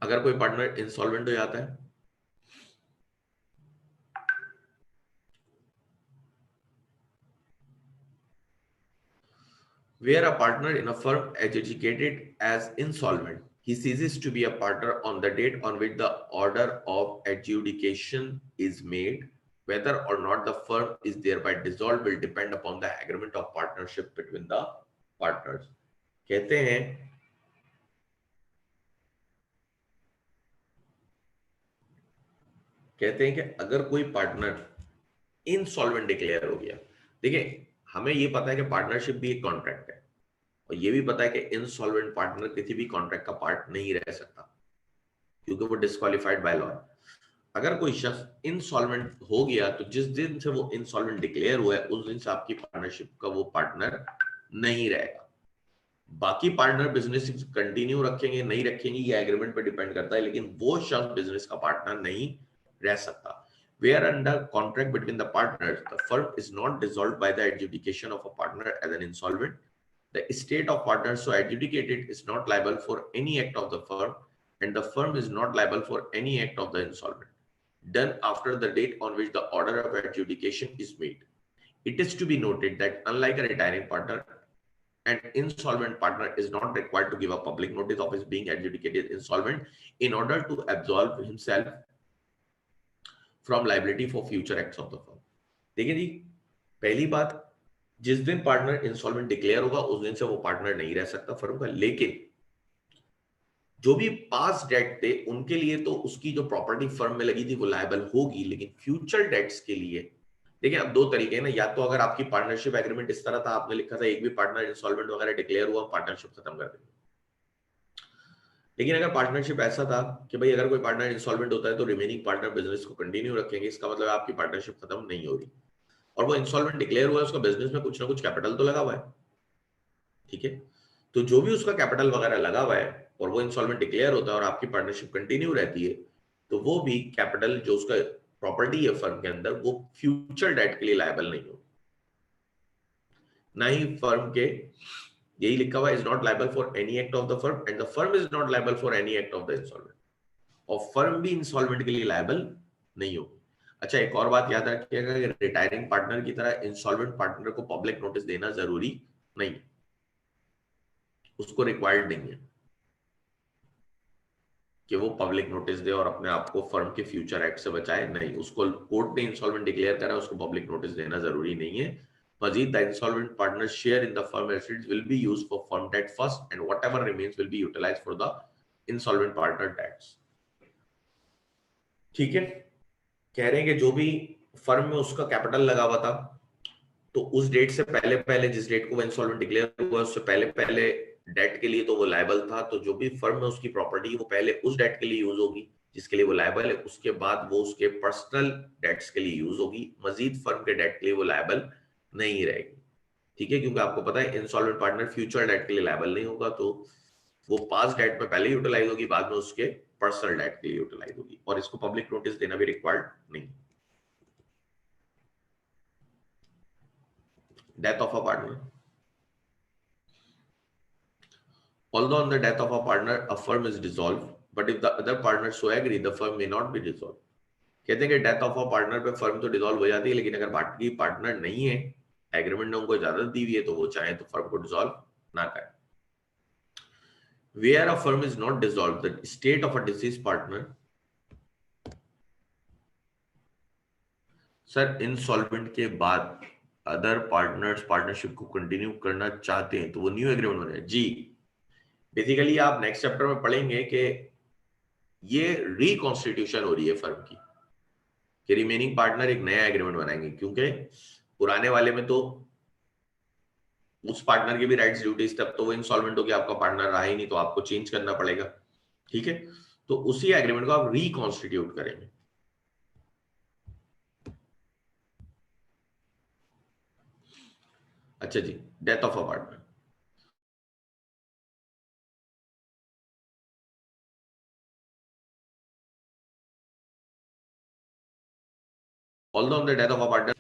अगर कोई पार्टनर इंसॉल्वेंट हो जाता है, where a partner in a firm adjudicated as insolvent, he ceases to be a partner on the date on which the order of adjudication is made. Whether or not the firm is thereby dissolved will depend upon the agreement of partnership between the partners. कहते हैं कि अगर कोई partner insolvent declare हो गया, देखिए हमें ये पता है कि पार्टनरशिप भी एक कॉन्ट्रैक्ट है और ये भी पता है कि इनसॉल्वेंट पार्टनर किसी भी कॉन्ट्रैक्ट का पार्ट नहीं रह सकता क्योंकि वो डिस्क्वालिफाइड बाय लॉ। अगर कोई शख्स इनसॉल्वेंट हो गया तो जिस दिन से वो इनसॉल्वेंट डिक्लेयर हुआ है उस दिन से आपकी पार्टनरशिप का वो पार्टनर नहीं रहेगा। बाकी पार्टनर बिजनेस कंटिन्यू रखेंगे नहीं रखेंगे ये एग्रीमेंट पे डिपेंड करता है, लेकिन वो शख्स बिजनेस का पार्टनर नहीं रह सकता। Where under contract between the partners, the firm is not dissolved by the adjudication of a partner as an insolvent. The estate of partners so adjudicated is not liable for any act of the firm, and the firm is not liable for any act of the insolvent done after the date on which the order of adjudication is made. It is to be noted that unlike a retiring partner, an insolvent partner is not required to give a public notice of his being adjudicated insolvent in order to absolve himself from liability for future acts of the firm. देखिए जी, पहली बात, जिस दिन partner insolvent declare होगा उस दिन से वो पार्टनर नहीं रह सकता फर्म का, लेकिन जो भी पास डेट थे उनके लिए तो उसकी जो प्रॉपर्टी फर्म में लगी थी वो लायबल होगी, लेकिन फ्यूचर डेट्स के लिए देखिए अब दो तरीके हैं ना, या तो अगर आपकी पार्टनरशिप एग्रीमेंट इस तरह था, आपने लिखा था एक भी पार्टनर इंसॉल्वेंट वगैरह डिक्लेयर हुआ पार्टनरशिप खत्म कर देंगे। लेकिन अगर पार्टनरशिप ऐसा था कि भाई अगर कोई पार्टनर इंसॉल्वेंट होता है तो रिमेनिंग पार्टनर बिजनेस को कंटिन्यू रखेंगे, इसका मतलब आपकी पार्टनरशिप खत्म नहीं हो रही और वो इंसॉल्वेंट डिक्लेयर हुआ है, उसका बिजनेस में कुछ ना कुछ कैपिटल तो लगा हुआ है। ठीक है, तो जो भी उसका कैपिटल वगैरह लगा हुआ है और वो इंसॉल्वेंट डिक्लेयर होता है और आपकी पार्टनरशिप कंटिन्यू रहती है, तो वो भी कैपिटल जो उसका प्रॉपर्टी है फर्म के अंदर वो फ्यूचर डेट के लिए लायबल नहीं हो, ना ही फर्म के, यही लिखा हुआ is not liable for any act of the firm and the firm is not liable for any act of the insolvent, और फर्म भी इंसॉल्वेंट के लिए लायबल नहीं होगी। अच्छा, एक और बात याद रखिएगा कि रिटायरिंग पार्टनर की तरह इंसॉल्वेंट पार्टनर को पब्लिक नोटिस देना जरूरी नहीं, उसको रिक्वायर्ड नहीं है कि वो पब्लिक नोटिस दे और अपने आप को फर्म के फ्यूचर एक्ट से बचाए, नहीं, उसको कोर्ट ने इंसॉल्वेंट डिक्लेयर करा, उसको पब्लिक नोटिस देना जरूरी नहीं है। मजीद the insolvent partner share in the firm assets will be used for firm debt first and whatever remains will be utilised for the insolvent partner debts. ठीक है, कह रहे हैं कि जो भी फर्म में उसका कैपिटल लगा हुआ था तो उस डेट से पहले पहले, जिस डेट को वो इंसॉल्वेंट डिक्लेयर हुआ उससे पहले पहले डेट के लिए तो वो लायबल था, तो जो भी फर्म में उसकी प्रॉपर्टी है वो पहले उस डेट के लिए यूज होगी जिसके लिए वो लायबल है, उसके बाद वो उसके पर्सनल डेट्स के लिए यूज होगी, मजीद फर्म के डेट के लिए वो लायबल नहीं रहेगी। ठीक है, क्योंकि आपको पता है इंसॉल्वेंट पार्टनर फ्यूचर डेट के लिए लायबल नहीं होगा, तो वो पास डेट में पहले यूटिलाइज होगी, बाद में उसके पर्सनल डेट के लिए यूटिलाइज होगी और इसको पब्लिक नोटिस देना भी रिक्वायर्ड नहीं। Death of a partner, although on the death of a partner a firm is dissolved, but if the other partners so agree the firm may not be dissolved। कहते हैं कि death of a partner पे firm तो dissolve हो जाती है, लेकिन अगर बाकी पार्टनर नहीं है, एग्रीमेंट ने उनको इजाजत दी हुई है, तो वो चाहे तो फर्म को डिसॉल्व ना करें। Where a firm is not dissolved, the state of a deceased partner, sir insolvent के बाद अदर पार्टनर्स पार्टनरशिप को कंटिन्यू करना चाहते हैं तो वो न्यू एग्रीमेंट बने जी। बेसिकली आप नेक्स्ट चैप्टर में पढ़ेंगे कि ये रिकॉन्स्टिट्यूशन हो रही है फर्म की, कि रिमेनिंग पार्टनर एक नया एग्रीमेंट बनाएंगे, क्योंकि पुराने वाले में तो उस पार्टनर के भी राइट्स ड्यूटीज, तब तो वो इंसॉल्वेंट हो गया, आपका पार्टनर रहा ही नहीं, तो आपको चेंज करना पड़ेगा। ठीक है, तो उसी एग्रीमेंट को आप रिकॉन्स्टिट्यूट करेंगे। अच्छा जी, death of a partner. Although on the death of a partner,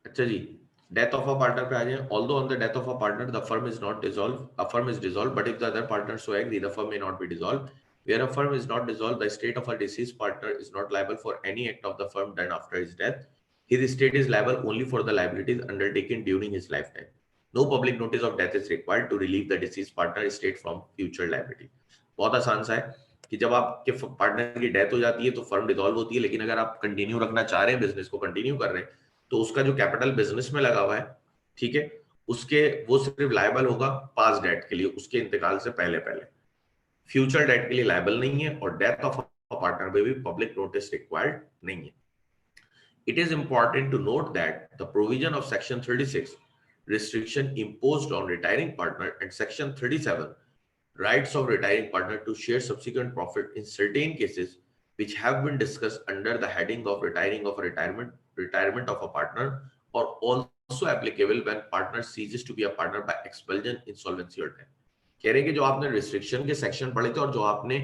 अच्छा जी, डेथ ऑफ अ पार्टनर पे आ जाए। Although on the death of a partner the firm is not dissolve, a firm is dissolve, but if the other partner so agree the firm may not be dissolve. Where a firm is not dissolved, the estate of a deceased partner is not liable for any act of the firm done after his death. His estate is liable only for the liabilities undertaken during his lifetime. No public notice of death is required to relieve the deceased partner estate from future liability. बहुत आसान सा है कि जब आपके partner की death हो जाती है तो फर्म डिसॉल्व होती है, लेकिन अगर आप कंटिन्यू रखना चाह रहे हैं, बिजनेस को कंटिन्यू कर रहे हैं, तो उसका जो कैपिटल बिजनेस में लगा हुआ है, ठीक है, उसके वो सिर्फ लायबल होगा पास डेट के लिए, उसके इंतकाल से पहले पहले। फ्यूचर डेट के लिए लायबल नहीं है, और डेथ ऑफ पार्टनर में भी पब्लिक नोटिस रिक्वायर्ड नहीं है। It is important to note that the provision of Section 36, restriction imposed on retiring partner, and Section 37, rights of retiring partner to share subsequent profit in certain cases, which have been discussed under the heading of retiring of a retirement of a partner, are also applicable when partner ceases to be a partner by expulsion, insolvency or death. कह रहे हैं कि जो आपने restriction के section पढ़े थे और जो आपने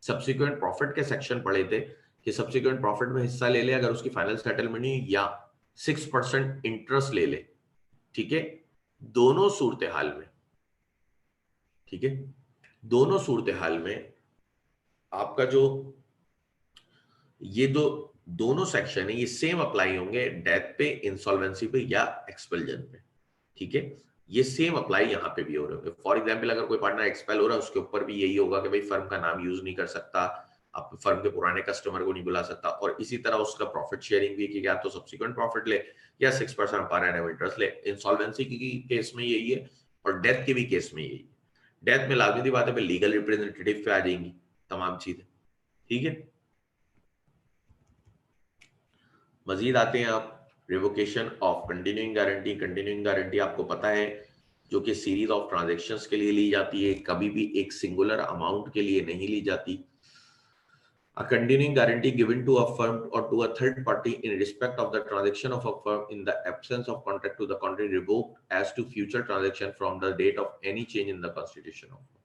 सब्सिक्वेंट प्रॉफिट के सेक्शन पढ़े थे कि सब्सिक्वेंट प्रॉफिट में हिस्सा ले ले अगर उसकी फाइनल सेटलमेंट नहीं, या 6% इंटरेस्ट ले ले, ठीक है, दोनों सूरत हाल में, ठीक है, दोनों सूरत हाल में आपका जो ये दो दोनों सेक्शन है ये सेम अप्लाई होंगे डेथ पे, इंसॉल्वेंसी पे या एक्सपेल्जन पे। ठीक है, ये सेम अप्लाई यहाँ पे भी हो रहे होंगे। फॉर एग्जाम्पल अगर कोई पार्टनर एक्सपेल हो रहा है उसके ऊपर भी यही होगा कि भाई फर्म का नाम यूज नहीं कर सकता, आप फर्म के पुराने कस्टमर को नहीं बुला सकता, और इसी तरह उसका प्रॉफिट शेयरिंग भी कि या तो सब्सिक्वेंट प्रॉफिट ले या 6% पर एनम इंटरेस्ट ले। इंसॉल्वेंसी की केस में यही है और डेथ के भी केस में यही है। डेथ में लाजमी बात है लीगल रिप्रेजेंटेटिव पे आ जाएंगी तमाम चीजें। ठीक है, मजीद आते हैं आप revocation of continuing guarantee. Continuing guarantee आपको पता है जो कि सीरीज ऑफ ट्रांजैक्शंस के लिए ली जाती है, कभी भी एक सिंगुलर अमाउंट के लिए नहीं ली जाती। A continuing guarantee given to a firm or to a third party in respect of the transaction of a firm in the absence of contract to the contrary revoked as to future transaction from the date of any change in the constitution of firm।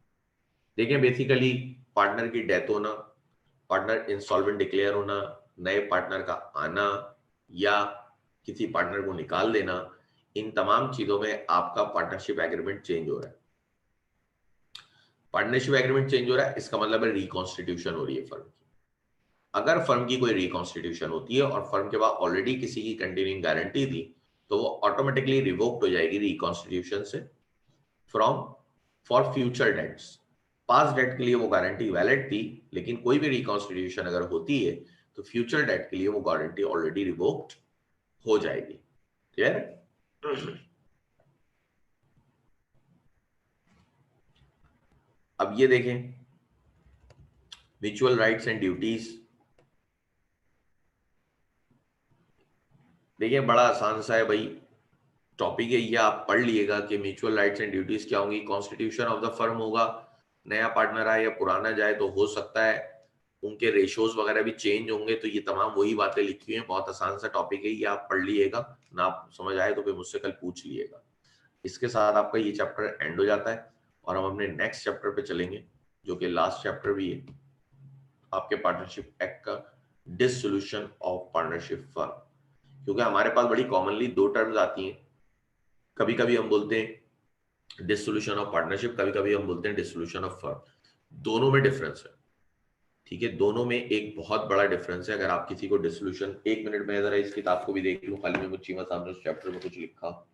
देखिए basically partner की death होना, partner insolvent declare होना, नए partner का आना या किसी partner को निकाल देना, इन तमाम चीजों में आपका पार्टनरशिप एग्रीमेंट चेंज हो रहा है। पार्टनरशिप एग्रीमेंट चेंज हो रहा है, इसका मतलब है रिकॉन्स्टिट्यूशन हो रही है फर्म की। अगर फर्म की कोई रिकॉन्स्टिट्यूशन होती है और फर्म के पास ऑलरेडी किसी की कंटिन्यूइंग गारंटी थी, तो वो ऑटोमेटिकली रिवोक्ड हो जाएगी रिकॉन्स्टिट्यूशन से from for future debts. Past debt के लिए वो गारंटी वैलिड थी, लेकिन कोई भी रिकॉन्स्टिट्यूशन अगर होती है तो फ्यूचर डेट के लिए वो गारंटी ऑलरेडी रिवोक्ड हो जाएगी। क्लियर? अब ये देखें म्यूचुअल राइट्स एंड ड्यूटीज। देखिए बड़ा आसान सा है भाई, टॉपिक है, ये आप पढ़ लिएगा कि म्यूचुअल राइट्स एंड ड्यूटीज क्या होंगी। कॉन्स्टिट्यूशन ऑफ द फर्म होगा, नया पार्टनर आए या पुराना जाए तो हो सकता है उनके रेशियोज वगैरह भी चेंज होंगे, तो ये तमाम वही बातें लिखी हुई हैं। बहुत आसान सा टॉपिक है, ये आप पढ़ लिएगा, ना आप समझ आए तो फिर मुझसे कल पूछ लिएगा। इसके साथ आपका ये चैप्टर एंड हो जाता है और हम अपने नेक्स्ट चैप्टर पे चलेंगे, जो कि लास्ट चैप्टर भी है आपके पार्टनरशिप एक्ट का, डिसोल्यूशन ऑफ पार्टनरशिप फर्म। क्योंकि हमारे पास बड़ी कॉमनली दो टर्म्स आती हैं, कभी कभी हम बोलते हैं डिसोल्यूशन ऑफ पार्टनरशिप, कभी कभी हम बोलते हैं डिसोल्यूशन ऑफ फर्म। दोनों में डिफरेंस है, ठीक है, दोनों में एक बहुत बड़ा डिफरेंस है। अगर आप किसी को डिसोल्यूशन, एक मिनट में जरा इस किताब को भी देख लूं, खाली में चीमा साहब ने उस चैप्टर में कुछ लिखा,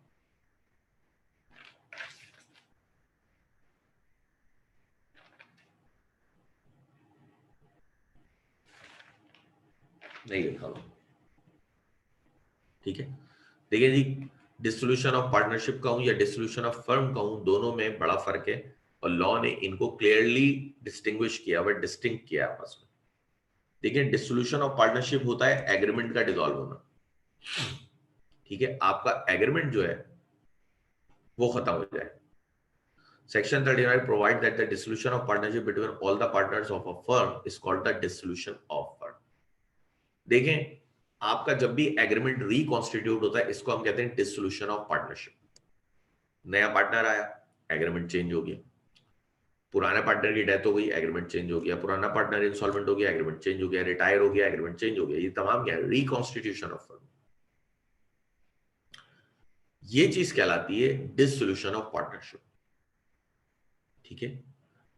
नहीं लिखा हुआ, ठीक है। देखिए जी, डिसोल्यूशन ऑफ पार्टनरशिप कहूं या डिसोल्यूशन ऑफ फर्म कहूं, दोनों में बड़ा फर्क है और लॉ ने इनको क्लियरली डिस्टिंग्विश किया हुआ, डिस्टिंक्ट किया आपस में। देखिए डिसोल्यूशन ऑफ पार्टनरशिप होता है एग्रीमेंट का डिसॉल्व होना, ठीक है, आपका एग्रीमेंट जो है वो खत्म हो जाए। Section 39 provide that the dissolution of partnership between all the partners of a firm is called the dissolution of firm। देखें आपका जब भी एग्रीमेंट रिकॉन्स्टिट्यूट होता है, इसको हम कहते हैं डिसोल्यूशन ऑफ पार्टनरशिप। नया पार्टनर आया, एग्रीमेंट चेंज हो गया, पुराने पार्टनर की डेथ हो गई, एग्रीमेंट चेंज हो गया, पुराना पार्टनर इंसॉल्वेंट हो गया, एग्रीमेंट चेंज हो गया, रिटायर हो गया, एग्रीमेंट चेंज हो गया, ये तमाम क्या है, रिकॉन्स्टिट्यूशन ऑफ फर्म। ये चीज कहलाती है डिसोल्यूशन ऑफ पार्टनरशिप, ठीक है।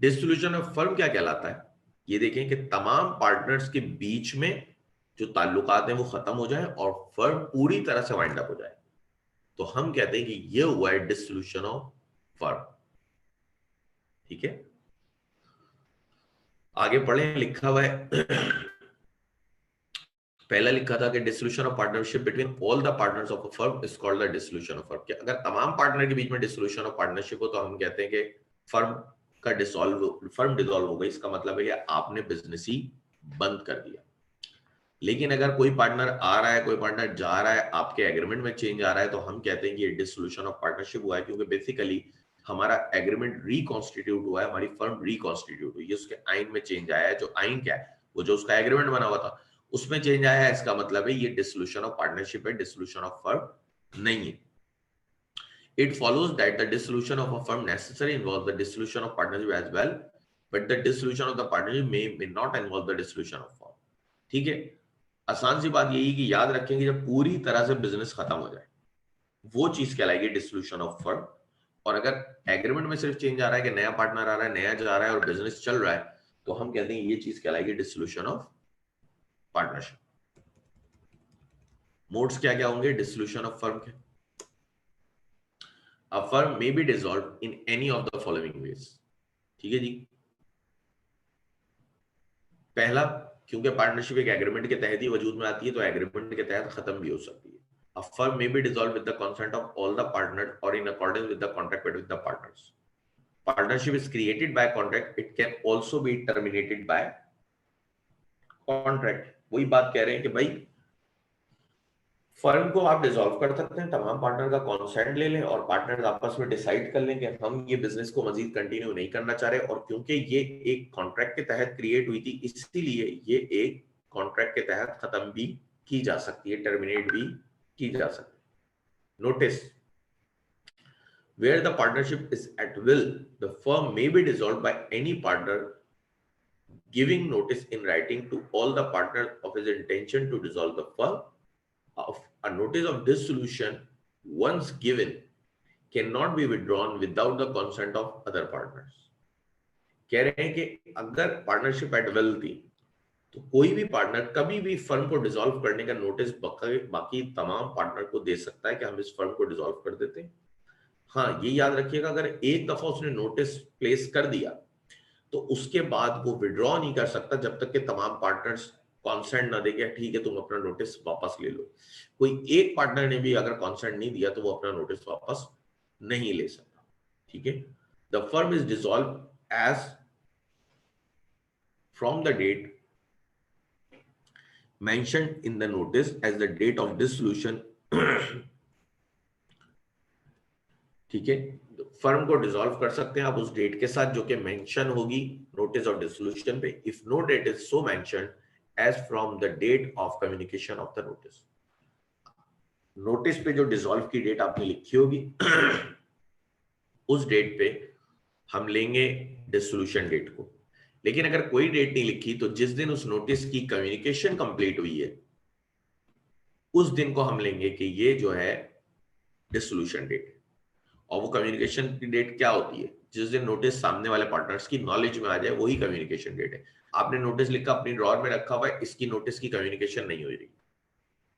डिसोल्यूशन ऑफ फर्म क्या कहलाता है, ये देखें कि तमाम पार्टनर्स के बीच में जो ताल्लुकात हैं वो खत्म हो जाए और फर्म पूरी तरह से वाइंड अप हो जाए, तो हम कहते हैं कि ये हुआ है डिसोल्यूशन ऑफ फर्म, ठीक है। आगे पढ़े, लिखा हुआ है पहला लिखा था कि dissolution of partnership between all the partners of a firm is called the dissolution of firm. अगर तमाम पार्टनर के बीच में डिसोल्यूशन ऑफ पार्टनरशिप हो तो हम कहते हैं कि फर्म का फर्म डिसॉल्व हो गई, इसका मतलब है कि आपने बिजनेस ही बंद कर दिया। लेकिन अगर कोई पार्टनर आ रहा है, कोई पार्टनर जा रहा है, आपके एग्रीमेंट में चेंज आ रहा है, तो हम कहते हैं कि ये डिसोल्यूशन ऑफ पार्टनरशिप हुआ है, क्योंकि बेसिकली हमारा एग्रीमेंट रिकॉन्स्टिट्यूट हुआ है, हमारी फर्म रिकॉन्स्टिट्यूट हुई है, उसके आइन में चेंज आया है। जो आइन क्या है, वो जो उसका एग्रीमेंट बना हुआ था उसमें चेंज आया है, इसका मतलब है ये डिसोल्यूशन ऑफ पार्टनरशिप है, डिसोल्यूशन ऑफ फर्म नहीं है। It follows that the dissolution of a firm necessarily involves the dissolution of partnership as well, but the dissolution of the partnership may not involve the dissolution of firm। ठीक है, आसान सी बात यही कि याद रखेंगे जब पूरी तरह से बिजनेस खत्म हो जाए वो चीज कहलाएगी डिसोल्यूशन ऑफ फर्म। और अगर एग्रीमेंट में सिर्फ चेंज आ रहा है कि नया पार्टनर आ रहा है, नया जा रहा है और बिजनेस चल रहा है, तो हम कहते हैं ये चीज कहलाएगी डिसोल्यूशन ऑफ पार्टनरशिप। मोड्स क्या क्या होंगे डिसोल्यूशन ऑफ फर्म के? A firm may be dissolved in any of the following ways। ठीक है जी, पहला, क्योंकि पार्टनरशिप एक एग्रीमेंट के तहत ही वजूद में आती है तो एग्रीमेंट के तहत खत्म भी हो सकती है। A firm may be dissolved with the consent of all the partners or in accordance with the contract between the partners। Partnership is created by contract, it can also be terminated by contract। वही बात कह रहे हैं कि भाई firm को आप dissolve कर सकते हैं, तमाम पार्टनर का कॉन्सेंट ले लें और पार्टनर आपस में डिसाइड कर लें कि हम ये बिजनेस को मजीद कंटिन्यू नहीं करना चाह रहे, और क्योंकि ये एक कॉन्ट्रैक्ट के तहत क्रिएट हुई थी इसीलिए ये एक कॉन्ट्रैक्ट के तहत खत्म भी की जा सकती है, टर्मिनेट भी की जा सकती है। Notice where the partnership is at will, the firm may be dissolved by any partner giving notice in writing to all the partners of his intention to dissolve the firm. Of a notice of dissolution, once given, cannot be withdrawn without the consent of other partners. कह रहे हैं कि अगर partnership at will थी तो कोई भी partner कभी भी फर्म को डिसॉल्व करने का नोटिस बाकी तमाम पार्टनर को दे सकता है कि हम इस फर्म को डिसॉल्व कर देते हैं। हाँ, ये याद रखिएगा, अगर एक दफा उसने नोटिस प्लेस कर दिया तो उसके बाद वो विड्रॉ नहीं कर सकता जब तक कि तमाम पार्टनर्स कॉन्सेंट ना देंगे, ठीक है तुम अपना नोटिस वापस ले लो। कोई एक पार्टनर ने भी अगर कॉन्सेंट नहीं दिया तो वो अपना नोटिस वापस नहीं ले सकता। ठीक है, the firm is dissolve as from the date mentioned in the notice as the date of dissolution। ठीक है, फर्म को डिसॉल्व कर सकते हैं आप उस डेट के साथ जो कि मेंशन होगी नोटिस ऑफ डिसोल्यूशन पे, if no date is so mentioned as from the date of communication of the notice. Notice पे जो डिसॉल्व की डेट आपने लिखी होगी उस डेट पे हम लेंगे डिसोल्यूशन डेट को। लेकिन अगर कोई डेट नहीं लिखी तो जिस दिन उस नोटिस की कम्युनिकेशन कंप्लीट हुई है उस दिन को हम लेंगे कि ये जो है डिसोल्यूशन डेट। और वो कम्युनिकेशन की डेट क्या होती है? जिस दिन नोटिस सामने वाले पार्टनर्स की नॉलेज में आ जाए वही कम्युनिकेशन डेट है। आपने नोटिस लिखा अपनी ड्रॉअर में रखा हुआ है, इसकी नोटिस की कम्युनिकेशन नहीं हो रही,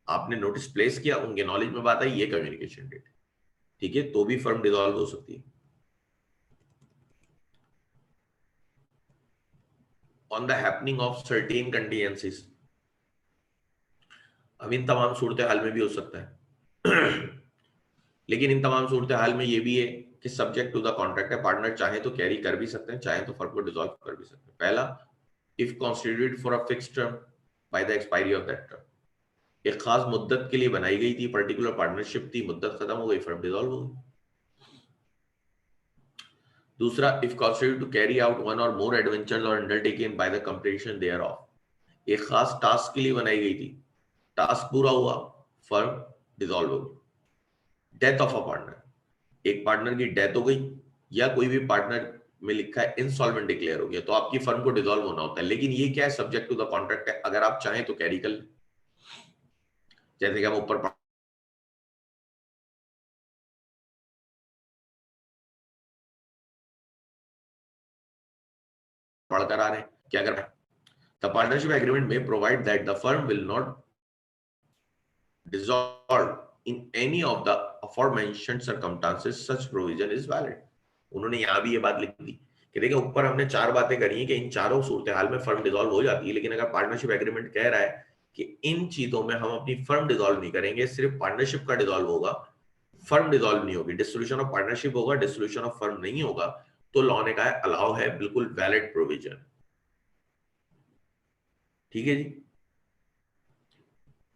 आपने नोटिस प्लेस किया, उनके नॉलेज में बात आई, ये कम्युनिकेशन डेट। ठीक है, तो भी फर्म डिसॉल्व हो सकती है। On the happening of certain contingencies, अब इन तमाम सूरत हाल में भी हो सकता है लेकिन इन तमाम सूरत हाल में ये भी है कि सब्जेक्ट टू द कॉन्ट्रैक्ट है, पार्टनर चाहे तो कैरी कर भी सकते हैं, चाहे तो फर्म को डिसॉल्व कर भी सकते हैं। पहला, if constituted for a fixed term by the expiry of that term, एक खास मुद्दत के लिए बनाई गई थी, पर्टिकुलर पार्टनरशिप थी, मुद्दत खत्म हो गई, फर्म डिसॉल्व हो गई। दूसरा, if constitute to carry out one or more adventures or undertaken by the completion thereof, एक खास टास्क के लिए बनाई गई थी, टास्क पूरा हुआ, फर्म डिसॉल्व हो गई। डेथ ऑफ अ पार्टनर, एक पार्टनर की डेथ हो गई या कोई भी पार्टनर में लिखा है इंसॉल्वेंट डिक्लेयर हो गया तो आपकी फर्म को डिसॉल्व होना होता है। लेकिन ये क्या है? सब्जेक्ट टू द कॉन्ट्रैक्ट है, अगर आप चाहें तो कैरी कर लें। जैसे कि हम ऊपर पढ़कर आ रहे हैं, क्या कर रहे हैं? द पार्टनरशिप एग्रीमेंट में provide that the firm will not dissolved in any of the aforementioned circumstances, such provision is valid। उन्होंने यहां भी ये बात लिख दी कि देखिए ऊपर हमने चार बातें करी हैं कि इन चारों सूरत हाल में फर्म डिसॉल्व हो जाती है, लेकिन अगर पार्टनरशिप एग्रीमेंट कह रहा है कि इन चीजों में हम अपनी फर्म डिसॉल्व नहीं करेंगे, सिर्फ पार्टनरशिप का डिसॉल्व होगा, फर्म डिसॉल्व नहीं होगी, डिसोल्यूशन ऑफ पार्टनरशिप होगा, डिसोल्यूशन ऑफ फर्म नहीं होगा, तो लॉ ने कहा है अलाउ है, बिल्कुल वैलिड प्रोविजन। ठीक है जी।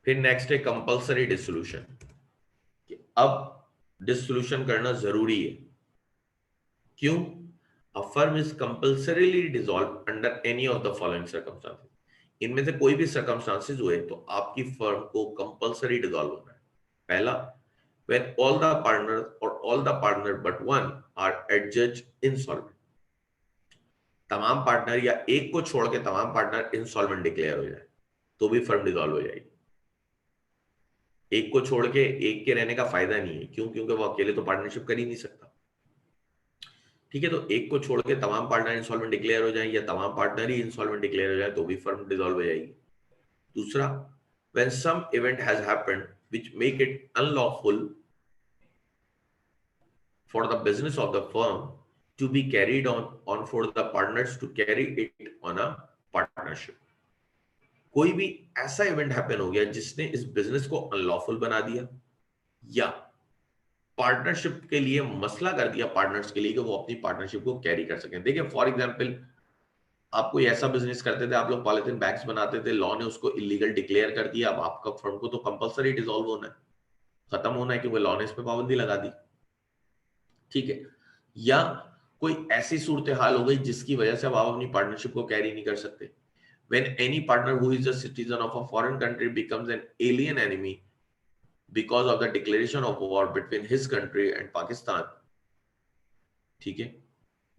फिर नेक्स्ट है कंपल्सरी डिसोल्यूशन, अब डिसोल्यूशन करना जरूरी है। क्यों? अ firm is compulsorily dissolve under any of the following circumstances, इनमें से कोई भी सर्कमस्टांसेस हुए तो आपकी फर्म को कंपल्सरी डिसॉल्व होना है। पहला, when all the partners or all the partner but one are adjudged insolvent, तमाम पार्टनर या एक को छोड़ के तमाम पार्टनर इंसॉल्वेंट डिक्लेयर हो जाए तो भी फर्म डिसॉल्व हो जाएगी। एक को छोड़ के एक के रहने का फायदा नहीं है, क्यों? क्योंकि वो अकेले तो पार्टनरशिप कर ही नहीं सकता। ठीक है, तो एक को छोड़ के तमाम पार्टनर इंसॉल्वेंट डिक्लेयर हो जाए या तमाम पार्टनर ही इंसॉल्वेंट डिक्लेयर हो जाए तो भी फर्म डिसॉल्व हो जाएगी। दूसरा, when some event has happened which make it unlawful for the business of the firm to be carried on for the partners to carry it on a partnership, कोई भी ऐसा इवेंट हैपन हो गया जिसने इस बिजनेस को unlawful बना दिया या पार्टनरशिप के लिए मसला कर दिया पार्टनर्स के लिए कि वो अपनी पार्टनरशिप को कैरी कर सकें। देखिए फॉर एग्जांपल आप कोई ऐसा बिजनेस करते थे, आप लोग पॉलिथीन बैग्स बनाते थे, लॉ ने उसको इलीगल डिक्लेयर कर दिया, अब आपका फर्म को तो कंपलसरी डिसॉल्व होना है, खत्म होना है, क्योंकि लॉ ने इस पे पाबंदी लगा दी। ठीक है, या कोई ऐसी सूरत हाल हो गई जिसकी वजह से अब आप अपनी पार्टनरशिप को कैरी नहीं कर सकते। When any partner who is a citizen of a foreign country becomes an alien enemy because of the declaration of war between his country and Pakistan, ठीक है,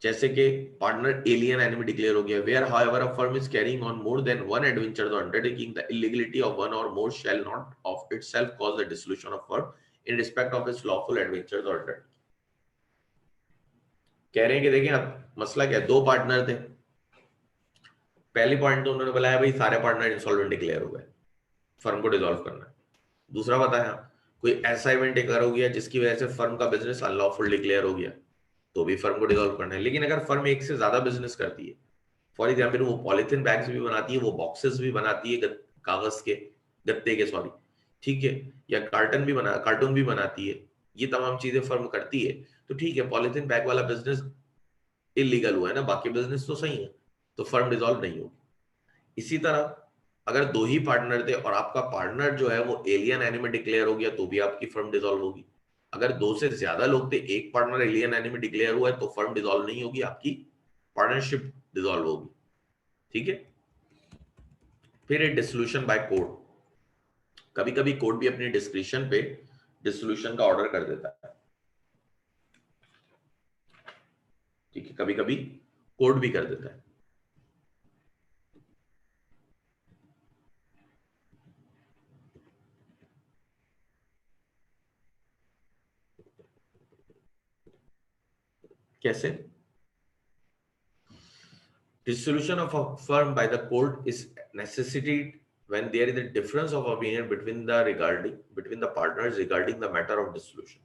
जैसे कि पार्टनर एलियन एनिमी डिक्लेयर हो गया, where however a firm is carrying on more than one adventure or undertaking, the illegality of one or more shall not of itself cause the dissolution of firm in respect of its lawful adventures or undertaking। कह रहे हैं कि देखिए अब मसला क्या है, दो पार्टनर थे, पहली पॉइंट तो उन्होंने बताया भाई सारे पार्टनर इंसॉल्वेंट डिक्लेयर हो गए, फर्म को डिसॉल्व करना है। दूसरा बताया कोई ऐसा इवेंट एक हो गया जिसकी वजह से फर्म का बिजनेस अनलॉफुल डिक्लेयर हो गया, तो भी फर्म को डिसॉल्व करना है। लेकिन अगर फर्म एक से ज्यादा बिजनेस करती है, फॉर एग्जाम्पल वो पॉलिथीन बैग्स भी बनाती है, वो बॉक्सेस भी बनाती है कागज के, गत्ते के सॉरी, ठीक है, या कार्टून भी बनाती है, ये तमाम चीजें फर्म करती है, तो ठीक है, पॉलिथीन बैग वाला बिजनेस इलीगल हुआ है ना, बाकी बिजनेस तो सही है, तो फर्म डिसॉल्व नहीं होगी। इसी तरह अगर दो ही पार्टनर थे और आपका पार्टनर जो है वो एलियन एनिमी डिक्लेयर हो गया, तो भी आपकी फर्म डिसॉल्व होगी। अगर दो से ज्यादा लोग थे, एक पार्टनर एलियन एनिमी डिक्लेयर हुआ है, तो फर्म डिसॉल्व नहीं होगी, आपकी पार्टनरशिप डिसॉल्व होगी। ठीक है, फिर डिसोल्यूशन बाय कोर्ट, कभी कभी कोर्ट भी अपनी डिस्क्रिप्शन पे डिसोल्यूशन का ऑर्डर कर देता है। ठीक है, कभी कभी कोर्ट भी कर देता है। कैसे? Dissolution of a firm by the court is necessitated when there is a difference of opinion between the partners regarding the matter of dissolution।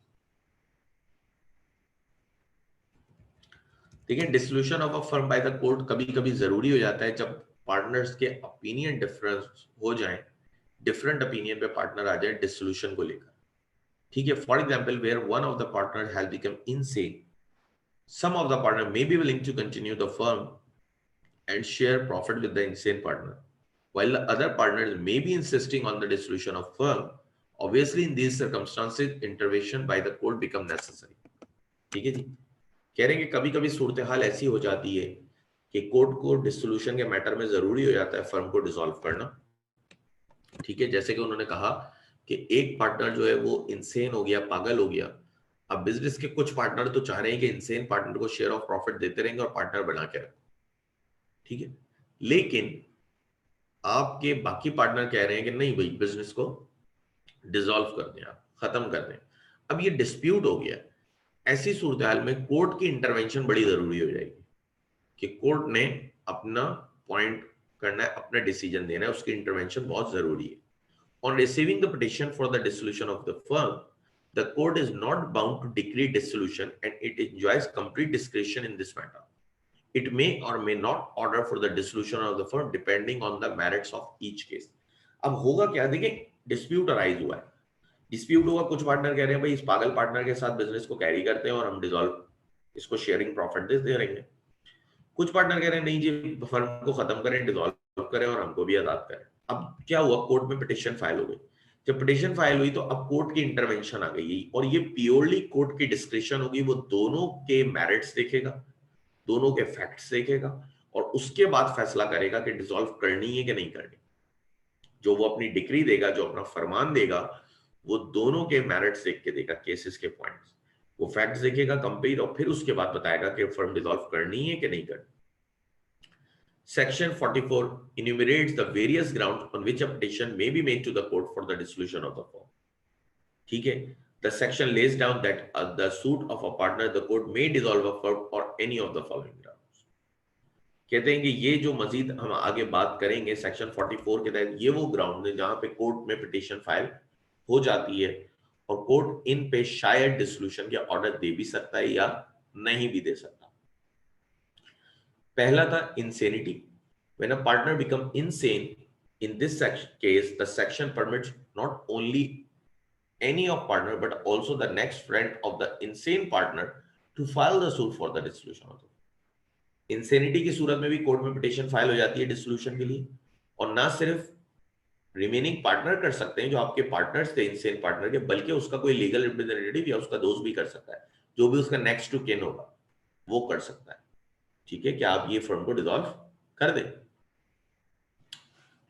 ठीक है, dissolution of a firm by the court कभी कभी जरूरी हो जाता है जब partners के ओपिनियन डिफरेंस हो जाए, डिफरेंट ओपिनियन पे पार्टनर आ जाए डिसोल्यूशन को लेकर। ठीक है, for example where one of the partner has become insane, some of the partner may be willing to continue the firm and share profit with the insane partner, while the other partners may be insisting on the dissolution of firm। Obviously, in these circumstances, intervention by the court become necessary। ठीक है जी, कह रहे हैं कि कभी कभी सूरत हाल ऐसी हो जाती है कि कोर्ट को डिसोल्यूशन के मैटर में जरूरी हो जाता है फर्म को डिसॉल्व करना। ठीक है, जैसे कि उन्होंने कहा कि एक पार्टनर जो है वो इंसेन हो गया, पागल हो गया। अब बिजनेस के कुछ पार्टनर तो चाह रहे हैं कि इंसेन पार्टनर को शेयर ऑफ प्रॉफिट देते रहेंगे और पार्टनर बना के रखें, ठीक है, लेकिन आपके बाकी पार्टनर कह रहे हैं कि नहीं भाई, बिजनेस को डिसॉल्व कर दें, आप खत्म कर दें। अब ये डिस्प्यूट हो गया, ऐसी सूरत हाल में कोर्ट की इंटरवेंशन बड़ी जरूरी हो जाएगी कि कोर्ट ने अपना पॉइंट करना है, अपना डिसीजन देना है, उसकी इंटरवेंशन बहुत जरूरी है। On receiving the petition for the dissolution of the firm, the court is not bound to decree dissolution and it enjoys complete discretion in this matter। It may or may not order for the dissolution of the firm depending on the merits of each case। अब होगा क्या, देखिए dispute arise हुआ है, dispute हुआ, कुछ partner कह रहे हैं भाई इस पागल पार्टनर के साथ बिजनेस को कैरी करते हैं और हम डिसॉल्व इसको शेयरिंग प्रॉफिट दे रहेंगे। कुछ पार्टनर कह रहे हैं नहीं जी, फर्म को खत्म करें, डिसॉल्व करें और हमको भी आजाद करें। अब क्या हुआ, कोर्ट में पिटिशन फाइल हो गई। जब पिटिशन फाइल हुई तो अब कोर्ट की इंटरवेंशन आ गई और ये प्योरली कोर्ट की डिस्क्रिप्शन होगी, वो दोनों के मेरिट्स देखेगा, दोनों के फैक्ट्स देखेगा और उसके बाद फैसला करेगा कि डिसॉल्व करनी है कि नहीं करनी। जो वो अपनी डिक्री देगा, जो अपना फरमान देगा, वो दोनों के मेरिट्स देख के देगा, केसेस के पॉइंट्स, वो फैक्ट्स देखेगा कंप्लीट और फिर उसके बाद बताएगा कि फर्म डिसॉल्व करनी है कि नहीं करनी। Section 44 enumerates the various grounds on which a petition may be made to the court for the dissolution of the firm। ठीक है, the section lays down that the suit of a partner the court may dissolve a firm or any of the following grounds। कहते हैं कि ये जो मजीद हम आगे बात करेंगे सेक्शन 44 के तहत, ये वो ग्राउंड है जहां पे कोर्ट में पिटीशन फाइल हो जाती है और कोर्ट इन पे शायद डिसोल्यूशन के ऑर्डर दे भी सकता है या नहीं भी दे सकता। पहला था insanity. When a partner becomes insane, in this case, the section permits not only any of partner but also the next friend of the insane partner to file the suit for the dissolution of the firm। Insanity की सूरत में भी court में petition file हो जाती है dissolution के लिए, और ना सिर्फ रिमेनिंग पार्टनर कर सकते हैं जो आपके पार्टनर्स थे इंसेन पार्टनर के, बल्कि उसका कोई लीगल रिप्रेजेंटेटिव या उसका दोस्त भी कर सकता है, जो भी उसका नेक्स्ट टू किन होगा वो कर सकता है। ठीक है, क्या आप ये फर्म को डिसॉल्व कर दें।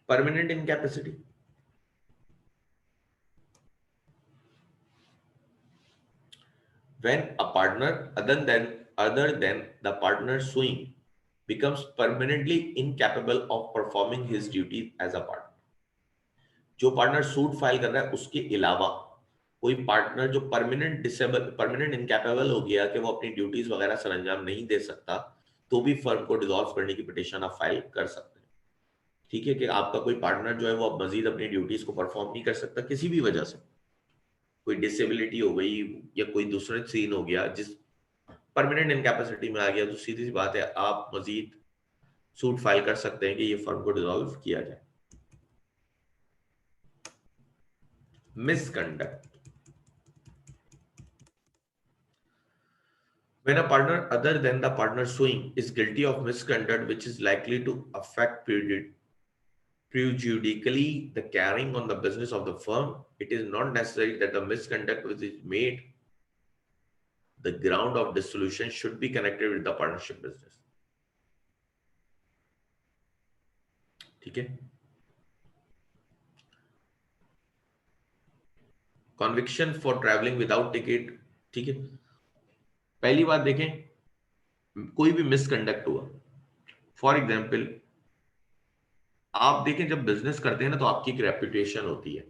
Permanent incapacity, when a partner other than the partner suing becomes permanently incapable of performing his duties as a partner। जो पार्टनर सूट फाइल कर रहा है उसके अलावा कोई पार्टनर जो परमानेंट इनकैपेबल हो गया कि वो अपनी ड्यूटीज वगैरह सरंजाम नहीं दे सकता, तो भी फर्म को डिसॉल्व करने की पिटीशन आप फाइल कर सकते हैं। ठीक है, कि आपका कोई पार्टनर जो है वो अब मजीद अपनी ड्यूटीज को परफॉर्म नहीं कर सकता किसी भी वजह से, कोई डिसेबिलिटी हो गई या कोई दूसरा सीन हो गया जिस परमानेंट इनकैपेसिटी में आ गया, तो सीधी सी बात है आप मजीद सूट फाइल कर सकते हैं कि ये फर्म को डिसॉल्व किया जाए। Misconduct, when a partner other than the partner suing is guilty of misconduct which is likely to affect prejudicially the carrying on the business of the firm, it is not necessary that the misconduct which is made the ground of dissolution should be connected with the partnership business। ठीक है, conviction for travelling without ticket. ठीक है, पहली बात देखें, कोई भी misconduct हुआ, फॉर एग्जाम्पल आप देखें जब बिजनेस करते हैं ना तो आपकी एक रेपुटेशन होती है।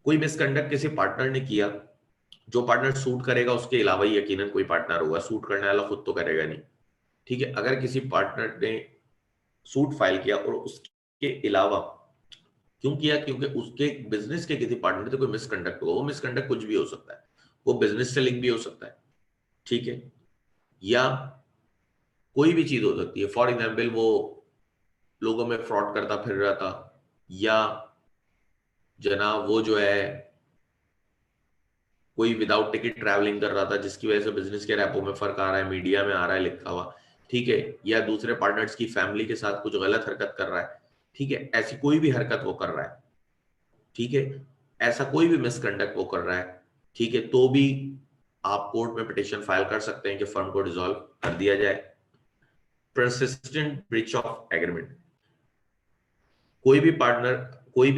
कोई मिसकंडक्ट किसी पार्टनर ने किया, जो पार्टनर सूट करेगा उसके अलावा ही यकीनन कोई पार्टनर होगा, सूट करने वाला खुद तो करेगा नहीं। ठीक है, अगर किसी पार्टनर ने सूट फाइल किया और उसके अलावा क्यों किया, क्योंकि उसके बिजनेस के किसी पार्टनर से कोई मिसकंडक्ट हुआ, वो मिसकंडक्ट कुछ भी हो सकता है, वो बिजनेस से लिंक भी हो सकता है। ठीक है, या कोई भी चीज हो सकती है, फॉर एग्जाम्पल वो लोगों में फ्रॉड करता फिर रहा था, या जनाब वो जो है कोई विदाउट टिकट ट्रैवलिंग कर रहा था जिसकी वजह से बिजनेस के रैपो में फर्क आ रहा है, मीडिया में आ रहा है लिखा हुआ। ठीक है, या दूसरे पार्टनर्स की फैमिली के साथ कुछ गलत हरकत कर रहा है। ठीक है, ऐसी कोई भी हरकत वो कर रहा है, ठीक है, ऐसा कोई भी मिसकंडक्ट वो कर रहा है, ठीक है, तो भी आप कोर्ट में पिटीशन फाइल कर सकते हैं कि फर्म को डिसॉल्व कर दिया जाए। परसिस्टेंट ब्रीच ऑफ एग्रीमेंट, कोई भी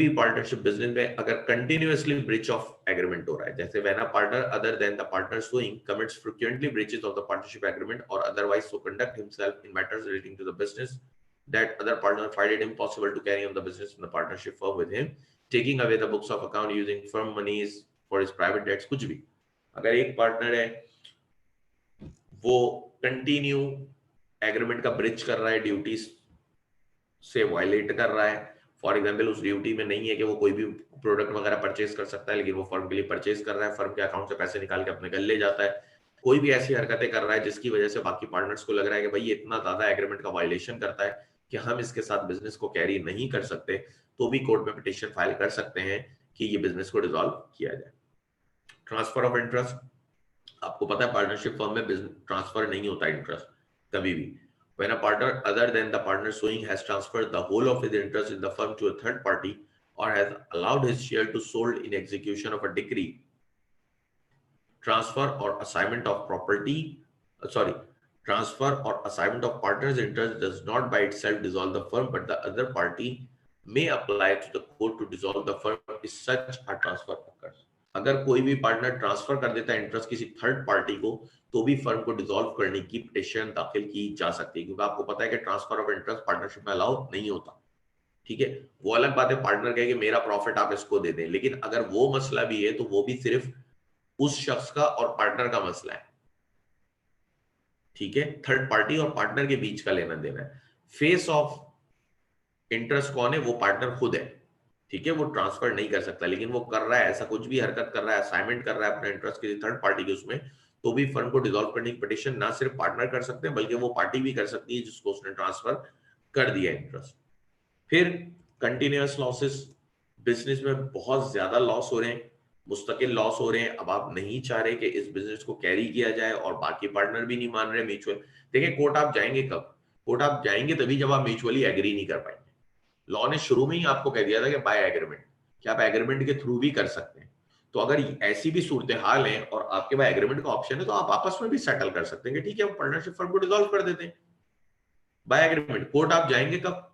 पार्टनरशिप बिजनेस में अगर कंटिन्यूअसली ब्रीच ऑफ एग्रीमेंट हो रहा है, जैसे when a partner other than the partner suing commits frequently breaches of the partnership agreement और otherwise so conduct himself in matters relating to the business that other partner find it impossible to carry on the business in the partnership firm with him, taking away the books of account using firm monies for his private debts, कुछ भी। अगर एक partner है वो continue agreement का bridge कर रहा है, ड्यूटीज से वायलेट कर रहा है, फॉर एग्जांपल उस ड्यूटी में नहीं है कि वो कोई भी प्रोडक्ट वगैरह परचेज कर सकता है, लेकिन वो फर्म के लिए परचेज कर रहा है, फर्म के अकाउंट से पैसे निकाल के अपने घर ले जाता है, कोई भी ऐसी हरकतें कर रहा है जिसकी वजह से बाकी पार्टनर्स को लग रहा है कि भाई ये इतना ज्यादा एग्रीमेंट का वायलेशन करता है कि हम इसके साथ बिजनेस को कैरी नहीं कर सकते, तो भी कोर्ट में पिटीशन फाइल कर सकते हैं कि ये बिजनेस को डिसॉल्व किया जाए। ट्रांसफर ऑफ इंटरेस्ट, आपको पता है पार्टनरशिप फर्म में ट्रांसफर नहीं होता इंटरेस्ट कभी भी। When a partner other than the partner suing has transferred the whole of his interest in the firm to a third party or has allowed his share to sold in execution of a decree, transfer or assignment of transfer or assignment of partner's interest does not by itself dissolve the firm, but the other party may apply to the court to dissolve the firm if such a transfer occurs। अगर कोई भी partner transfer कर देता है interest किसी third party को, तो भी फर्म को डिसॉल्व करने की पिटीशन दाखिल की जा सकती है, क्योंकि आपको पता है कि ट्रांसफर ऑफ इंटरेस्ट पार्टनरशिप में अलाउ नहीं होता। ठीक है, वो अलग बात है पार्टनर कहे कि मेरा प्रॉफिट आप इसको दे दें, लेकिन अगर वो मसला भी है तो वो भी सिर्फ उस शख्स का और पार्टनर का मसला है। ठीक है, थर्ड पार्टी और पार्टनर के बीच का लेना देना है। फेस ऑफ इंटरेस्ट कौन है, वो पार्टनर खुद है। ठीक है, वो ट्रांसफर नहीं कर सकता, लेकिन वो कर रहा है, ऐसा कुछ भी हरकत कर रहा है, असाइनमेंट कर रहा है अपना इंटरेस्ट किसी थर्ड पार्टी के उसमें, तो भी फर्म को डिसॉल्व करने की पिटीशन ना सिर्फ पार्टनर कर सकते हैं बल्कि वो पार्टी भी कर सकती है जिसको उसने ट्रांसफर कर दिया इंटरेस्ट। फिर कंटिन्यूअस लॉसेस, बिजनेस में बहुत ज्यादा लॉस हो रहे हैं, मुस्तकिल लॉस हो रहे हैं, अब आप नहीं चाह रहे कि इस बिजनेस को कैरी किया जाए और बाकी पार्टनर भी नहीं मान रहे म्यूचुअल। देखिए कोर्ट आप जाएंगे कब? कोर्ट आप जाएंगे तभी जब आप म्यूचुअली एग्री नहीं कर पाएंगे। लॉ ने शुरू में ही आपको कह दिया था कि बाय एग्रीमेंट, कि आप एग्रीमेंट के थ्रू भी कर सकते हैं। तो अगर ऐसी भी सूरत हाल है और आपके पास एग्रीमेंट का ऑप्शन है तो आप आपस में भी सेटल कर सकते हैं कि ठीक है हम पार्टनरशिप फर्म को डिसॉल्व कर देते हैं बाय एग्रीमेंट। कोर्ट आप जाएंगे कब?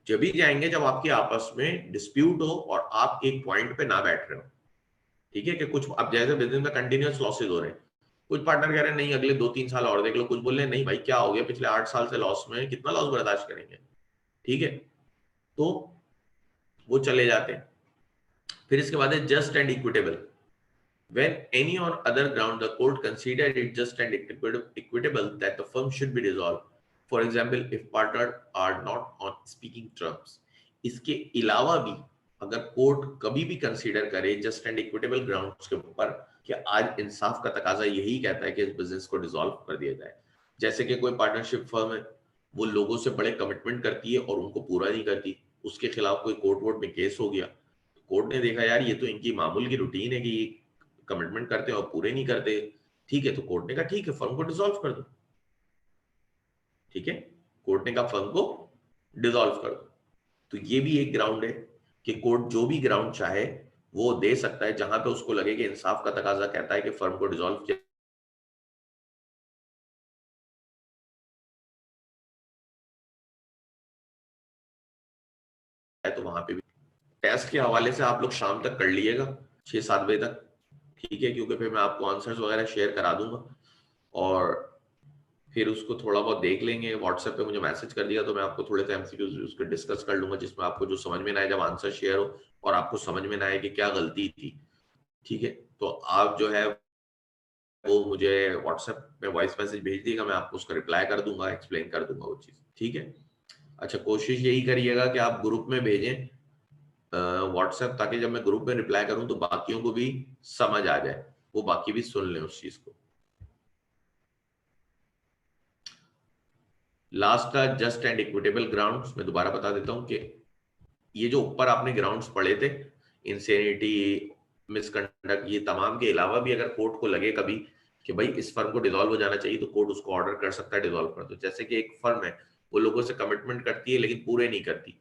जब भी जाएंगे जब आपके आपस में डिस्प्यूट हो और आप एक पॉइंट पे ना बैठ रहे हो। ठीक है कि कुछ अब जैसे बिजनेस में कंटिन्यूअस लॉसेज हो रहे हैं, कुछ पार्टनर कह रहे हैं नहीं अगले 2-3 साल और देख लो, कुछ बोल रहे हैं नहीं भाई क्या हो गया पिछले 8 साल से लॉस में, कितना लॉस बर्दाश्त करेंगे। ठीक है, तो वो चले जाते हैं। फिर इसके बाद है just and equitable. When any on other ground the court considered it just and equitable that the firm should be dissolved. For example, if partners are not on speaking terms. इसके अलावा भी अगर कोर्ट कभी भी consider करे just and equitable grounds के ऊपर कि आज इंसाफ का तकाजा यही कहता है कि इस बिजनेस को डिसॉल्व कर दिया जाए, जैसे कि कोई पार्टनरशिप फर्म है वो लोगों से बड़े कमिटमेंट करती है और उनको पूरा नहीं करती, उसके खिलाफ कोई कोर्ट वोर्ट में केस हो गया, कोर्ट ने देखा यार ये तो इनकी मामूल की रूटीन है कि कमिटमेंट करते हैं और पूरे नहीं करते, ठीक है, तो कोर्ट ने कहा ठीक है फर्म को डिसॉल्व कर दो। ठीक है, कोर्ट ने कहा फर्म को डिसॉल्व कर दो। तो ये भी एक ग्राउंड है कि कोर्ट जो भी ग्राउंड चाहे वो दे सकता है जहां पे उसको लगे कि इंसाफ का तकाजा कहता है कि फर्म को डिसॉल्व किया है, तो वहां पे भी टेस्ट के हवाले से आप लोग शाम तक कर लीजिएगा 6-7 बजे तक। ठीक है, क्योंकि फिर मैं आपको आंसर्स वगैरह शेयर करा दूंगा और फिर उसको थोड़ा बहुत देख लेंगे। व्हाट्सएप पे मुझे मैसेज कर दिया तो मैं आपको थोड़े से एमसीक्यूज उसको डिस्कस कर लूंगा जिसमें आपको जो समझ में ना आए जब आंसर शेयर हो और आपको समझ में ना आए कि क्या गलती थी। ठीक है, तो आप जो है वो मुझे व्हाट्सएप पे वॉइस मैसेज भेज दिएगा, मैं आपको उसका रिप्लाई कर दूंगा, एक्सप्लेन कर दूंगा वो चीज़। ठीक है, अच्छा कोशिश यही करिएगा कि आप ग्रुप में भेजें व्हाट्सएप, ताकि जब मैं ग्रुप में रिप्लाई करूं तो बाकियों को भी समझ आ जाए, वो बाकी भी सुन लें उस चीज को। लास्ट था जस्ट एंड इक्विटेबल ग्राउंड्स। मैं दोबारा बता देता हूं कि ये जो ऊपर आपने ग्राउंड्स पढ़े थे, इंसेनिटी, मिसकंडक्ट, ये तमाम के अलावा भी अगर कोर्ट को लगे कभी कि भाई इस फर्म को डिसॉल्व हो जाना चाहिए तो कोर्ट उसको ऑर्डर कर सकता है डिसॉल्व कर दो। जैसे कि एक फर्म है वो लोगों से कमिटमेंट करती है लेकिन पूरे नहीं करती,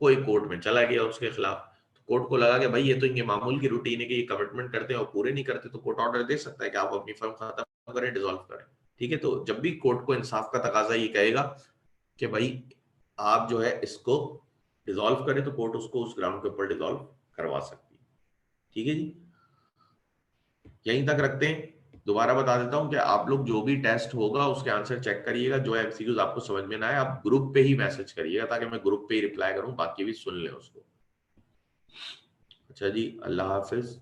कोई कोर्ट में चला गया उसके खिलाफ, तो कोर्ट को लगा कि भाई ये तो इनके मामूल की रूटीन है कि ये कमिटमेंट करते हैं और पूरे नहीं करते, तो कोर्ट ऑर्डर दे सकता है कि आप अपनी फर्म खत्म करें, डिसॉल्व करें। ठीक है, तो जब भी कोर्ट को इंसाफ का तकाजा ये कहेगा कि भाई आप जो है इसको डिसॉल्व करें तो कोर्ट उसको उस ग्राउंड के ऊपर डिसॉल्व करवा सकती है। ठीक है जी, यहीं तक रखते हैं। दोबारा बता देता हूं कि आप लोग जो भी टेस्ट होगा उसके आंसर चेक करिएगा, जो एमसीक्यूज आपको समझ में ना आए आप ग्रुप पे ही मैसेज करिएगा ताकि मैं ग्रुप पे ही रिप्लाई करूं, बाकी भी सुन लें उसको। अच्छा जी, अल्लाह हाफिज।